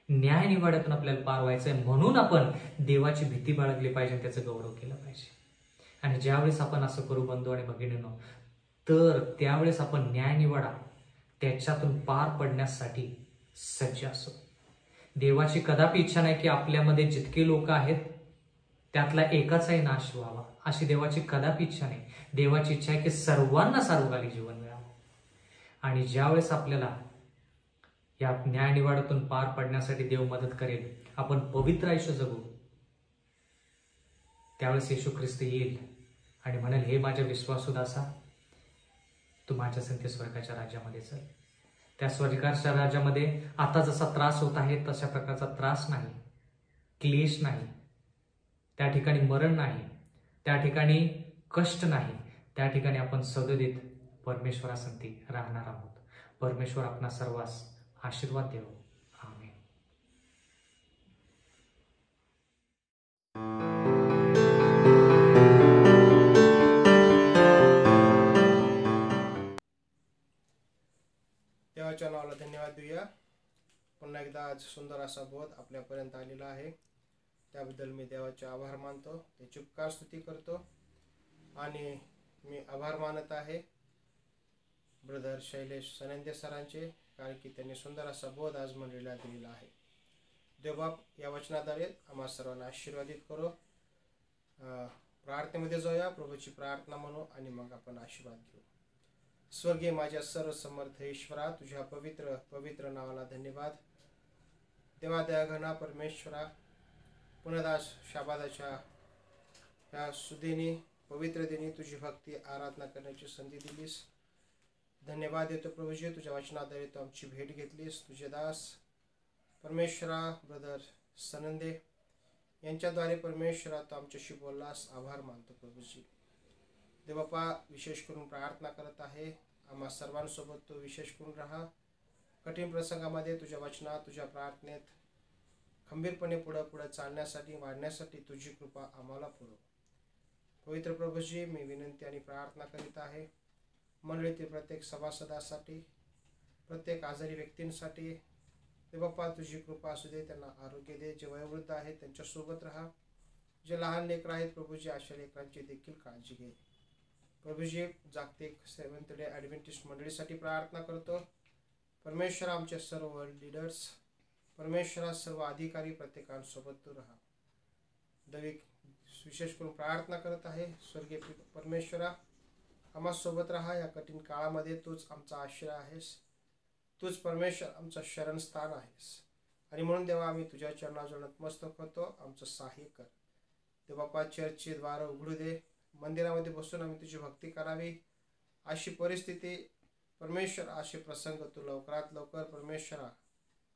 न्याय निवाड्यातून आपल्याला पार व्हायचंय. म्हणून आपण देवाची भीती बाळगली पाहिजे, त्याचं गौरव केलं पाहिजे. आणि ज्यावेळेस आपण असं करू बंधू आणि भगिनींनो, तर त्यावेळेस आपण न्याय निवाडा त्याच्यातून पार पडण्यासाठी सज्ज असू. देवाची कदापि इच्छा नाही की आपल्यामध्ये जितके लोक आहेत त्यातला एकाचाही नाश व्हावा, अशी देवाची कदापि इच्छा नाही. देवाची इच्छा आहे की सर्वांना सार्वकालिक जीवन मिळावं. आणि ज्यावेळेस आपल्याला या न्याय निवाड्यातून पार पडण्यासाठी देव मदत करेल, आपण पवित्र आयुष्य जगू, त्यावेळेस येशू ख्रिस्त येईल आणि म्हणेल, हे माझ्या विश्वासू दासा, तू माझ्या संगती स्वर्गाच्या राज्यामध्ये चल. त्या स्वर्गाच्या राज्यामध्ये आता जसा त्रास होत आहे तशा प्रकारचा त्रास नाही, क्लेश नाही, त्या ठिकाणी मरण नाही, त्या ठिकाणी कष्ट नाही, त्या ठिकाणी आपण सदोदित परमेश्वरासंगती राहणार आहोत. परमेश्वर आपणा सर्वांस आशीर्वाद देव. आमेन. देवाच्या नावाला धन्यवाद देऊया. पुन्हा एकदा आज सुंदर असा बोध आपल्यापर्यंत आलेला आहे. त्याबद्दल मी देवाचे आभार मानतो, त्याची उपकार स्तुती करतो. आणि मी आभार मानत आहे ब्रदर शैलेश सनंदे सरांचे, कारण की त्यांनी सुंदर असा बोध आज मंडळीला दिलेला आहे. देवबाप या वचनाद्वारे आम्हा सर्वांना आशीर्वादित करो. प्रार्थनेमध्ये जाऊया, प्रभूची प्रार्थना म्हणू आणि मग आपण आशीर्वाद घेऊ. स्वर्गीय माझ्या सर्व समर्थ ईश्वरा, तुझ्या पवित्र पवित्र नावाला धन्यवाद. देवा दयाघना परमेश्वरा, पुनदास शाबादाच्या ह्या सुदिनी पवित्र दिनी तुझी भक्ती आराधना करण्याची संधी दिलीस. धन्यवाद देतो प्रभूजी, तुझ्या वचनाद्वारे तू आमची भेट घेतलीस. तुझे दास परमेश्वरा ब्रदर सनंदे यांच्याद्वारे परमेश्वरा तू आमच्याशी बोललास. आभार मानतो प्रभूजी. देवबापा, विशेष करून प्रार्थना करत आहे, आम्हा सर्वांसोबत तू विशेष करून राहा. कठीण प्रसंगामध्ये तुझ्या वचनात, तुझ्या प्रार्थनेत खंबीरपणे पुढं चालण्यासाठी, वाढण्यासाठी तुझी कृपा आम्हाला पुरव. पवित्र प्रभूजी, मी विनंती आणि प्रार्थना करीत आहे मंडळीतील प्रत्येक सभासदासाठी, प्रत्येक आजारी व्यक्तींसाठी. देवबापा, तुझी कृपा असू दे, त्यांना आरोग्य दे. जे वयोवृद्ध आहेत त्यांच्यासोबत राहा. जे लहान लेकरं आहेत प्रभूजी, अशा लेकरांची देखील काळजी घे. प्रभूजी, जागतिक सेव्हन्थ डे ॲडव्हेंटिस्ट मंडळीसाठी प्रार्थना करतो. परमेश्वरा, आमचे सर्व लीडर्स, परमेश्वरा सर्व अधिकारी प्रत्येकांसोबत तू राहा. दैविक विशेष करून प्रार्थना करत आहे, स्वर्गीय परमेश्वरा आम्हासोबत राहा. या कठीण काळामध्ये तूच आमचा आश्रय आहेस, तूच परमेश्वर आमचं शरणस्थान आहेस. आणि म्हणून देवा, आम्ही तुझ्या चरणाजवळ नतमस्तक होतो. आमचं सहाय्य कर देवबापा. चर्चची द्वारं उघडू दे, मंदिरामध्ये बसून आम्ही तुझी भक्ती करावी अशी परिस्थिती परमेश्वर, असे प्रसंग तू लवकरात लवकर परमेश्वरा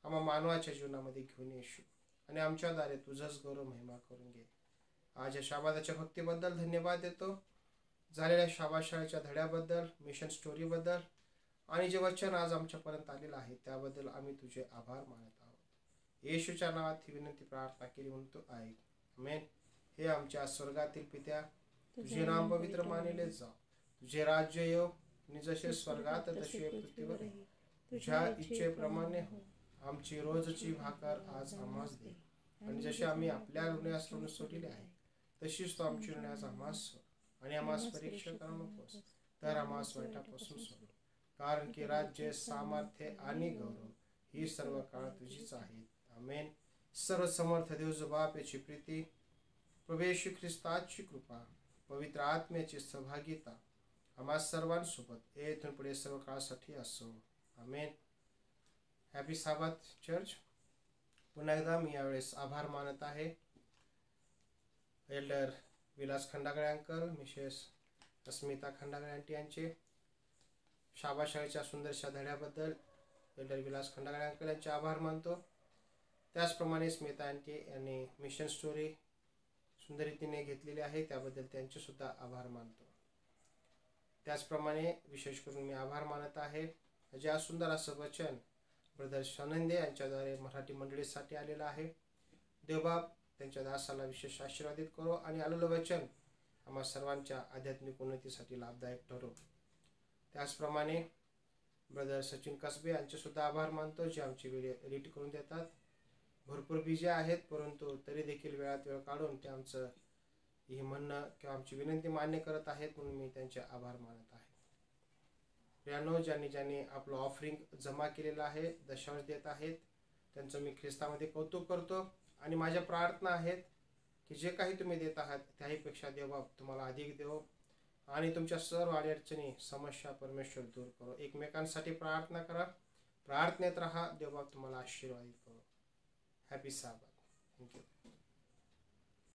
आम्हा मानवाच्या जीवनामध्ये घेऊन येशील आणि आमच्याद्वारे तुझंच गौरव महिमा करून घे. आज या शाबादाच्या भक्तीबद्दल धन्यवाद देतो. झालेल्या शाबाशाळेच्या धड्याबद्दल, मिशन स्टोरीबद्दल आणि जे वचन आज आमच्यापर्यंत आलेलं आहे त्याबद्दल आम्ही तुझे आभार मानत आहोत. येशूच्या नावात ही विनंती प्रार्थना केली म्हणून तू ऐक. आमेन. हे आमच्या स्वर्गातील पित्या, तुझे नाम पवित्र मानले जाव, तुझे राज्य येव, आणि जसे स्वर्गात तसे पृथ्वीवर तुझ्या इच्छेप्रमाणे हो. आमची रोजची भाकर आज आम्हास दे, आणि जसे आम्ही आपल्या ऋणास ऋण सोडले आहे तशीच तो आमची ऋण आज आम्हास सोड, आणि आम्हास परीक्षा करू नकोस, तर आम्हास वाईटापासून सोड. कारण की राज्य, सामर्थ्य आणि गौरव ही सर्व काळ तुझीच आहेत. आमेन. सर्व समर्थ देव जो बाप याची प्रीती, प्रभू येशू ख्रिस्ताची कृपा, पवित्र आत्म्याची सहभागिता आम्हा सर्वांसोबत येथून पुढे सर्व काळासाठी असो. आमेन. Happy sabbath church. पुन्हा एकदा मी यावेळेस आभार मानत आहे elder Vilas Khandagale uncle, Mrs Asmita Khandagale aunty यांचे शाबाशाळेच्या सुंदरशा धड्याबद्दल एल्डर विलास खंडागळे अंकल यांचे आभार मानतो. त्याचप्रमाणे स्मिता आंटी यांनी मिशन स्टोरी सुंदर रीतीने घेतलेली आहे, त्याबद्दल त्यांचे सुद्धा आभार मानतो. त्याचप्रमाणे विशेष करून मी आभार मानत आहे जे आज सुंदर असं वचन ब्रदर सनंदे यांच्याद्वारे मराठी मंडळीसाठी आलेलं आहे. देवबाप त्यांच्या दासाला विशेष आशीर्वादित करो आणि आलेलं वचन आम्हा सर्वांच्या आध्यात्मिक उन्नतीसाठी लाभदायक ठरो. त्याचप्रमाणे ब्रदर सचिन कसबे यांचे सुद्धा आभार मानतो, जे आमची व्हिडिओ एडिट करून देतात. भरपूर बिझी आहेत, परंतु तरी देखील वेळात वेळ काढून ते आमचं हे म्हणणं किंवा आमची विनंती मान्य करत आहेत, म्हणून मी त्यांचे आभार मानत आहे. प्रियानो, ज्यांनी आपलं ऑफरिंग जमा केलेलं आहे, दशांश देत आहेत, त्यांचं मी ख्रिस्तामध्ये कौतुक करतो. आणि माझ्या प्रार्थना आहेत की जे काही तुम्ही देत आहात त्याहीपेक्षा देवबाप तुम्हाला अधिक देव आणि तुमच्या सर्व अडचणी, समस्या परमेश्वर दूर करो. एकमेकांसाठी प्रार्थना करा, प्रार्थनेत राहा. देवबाप तुम्हाला आशीर्वादित करो. हॅपी साबाथ. थँक्यू.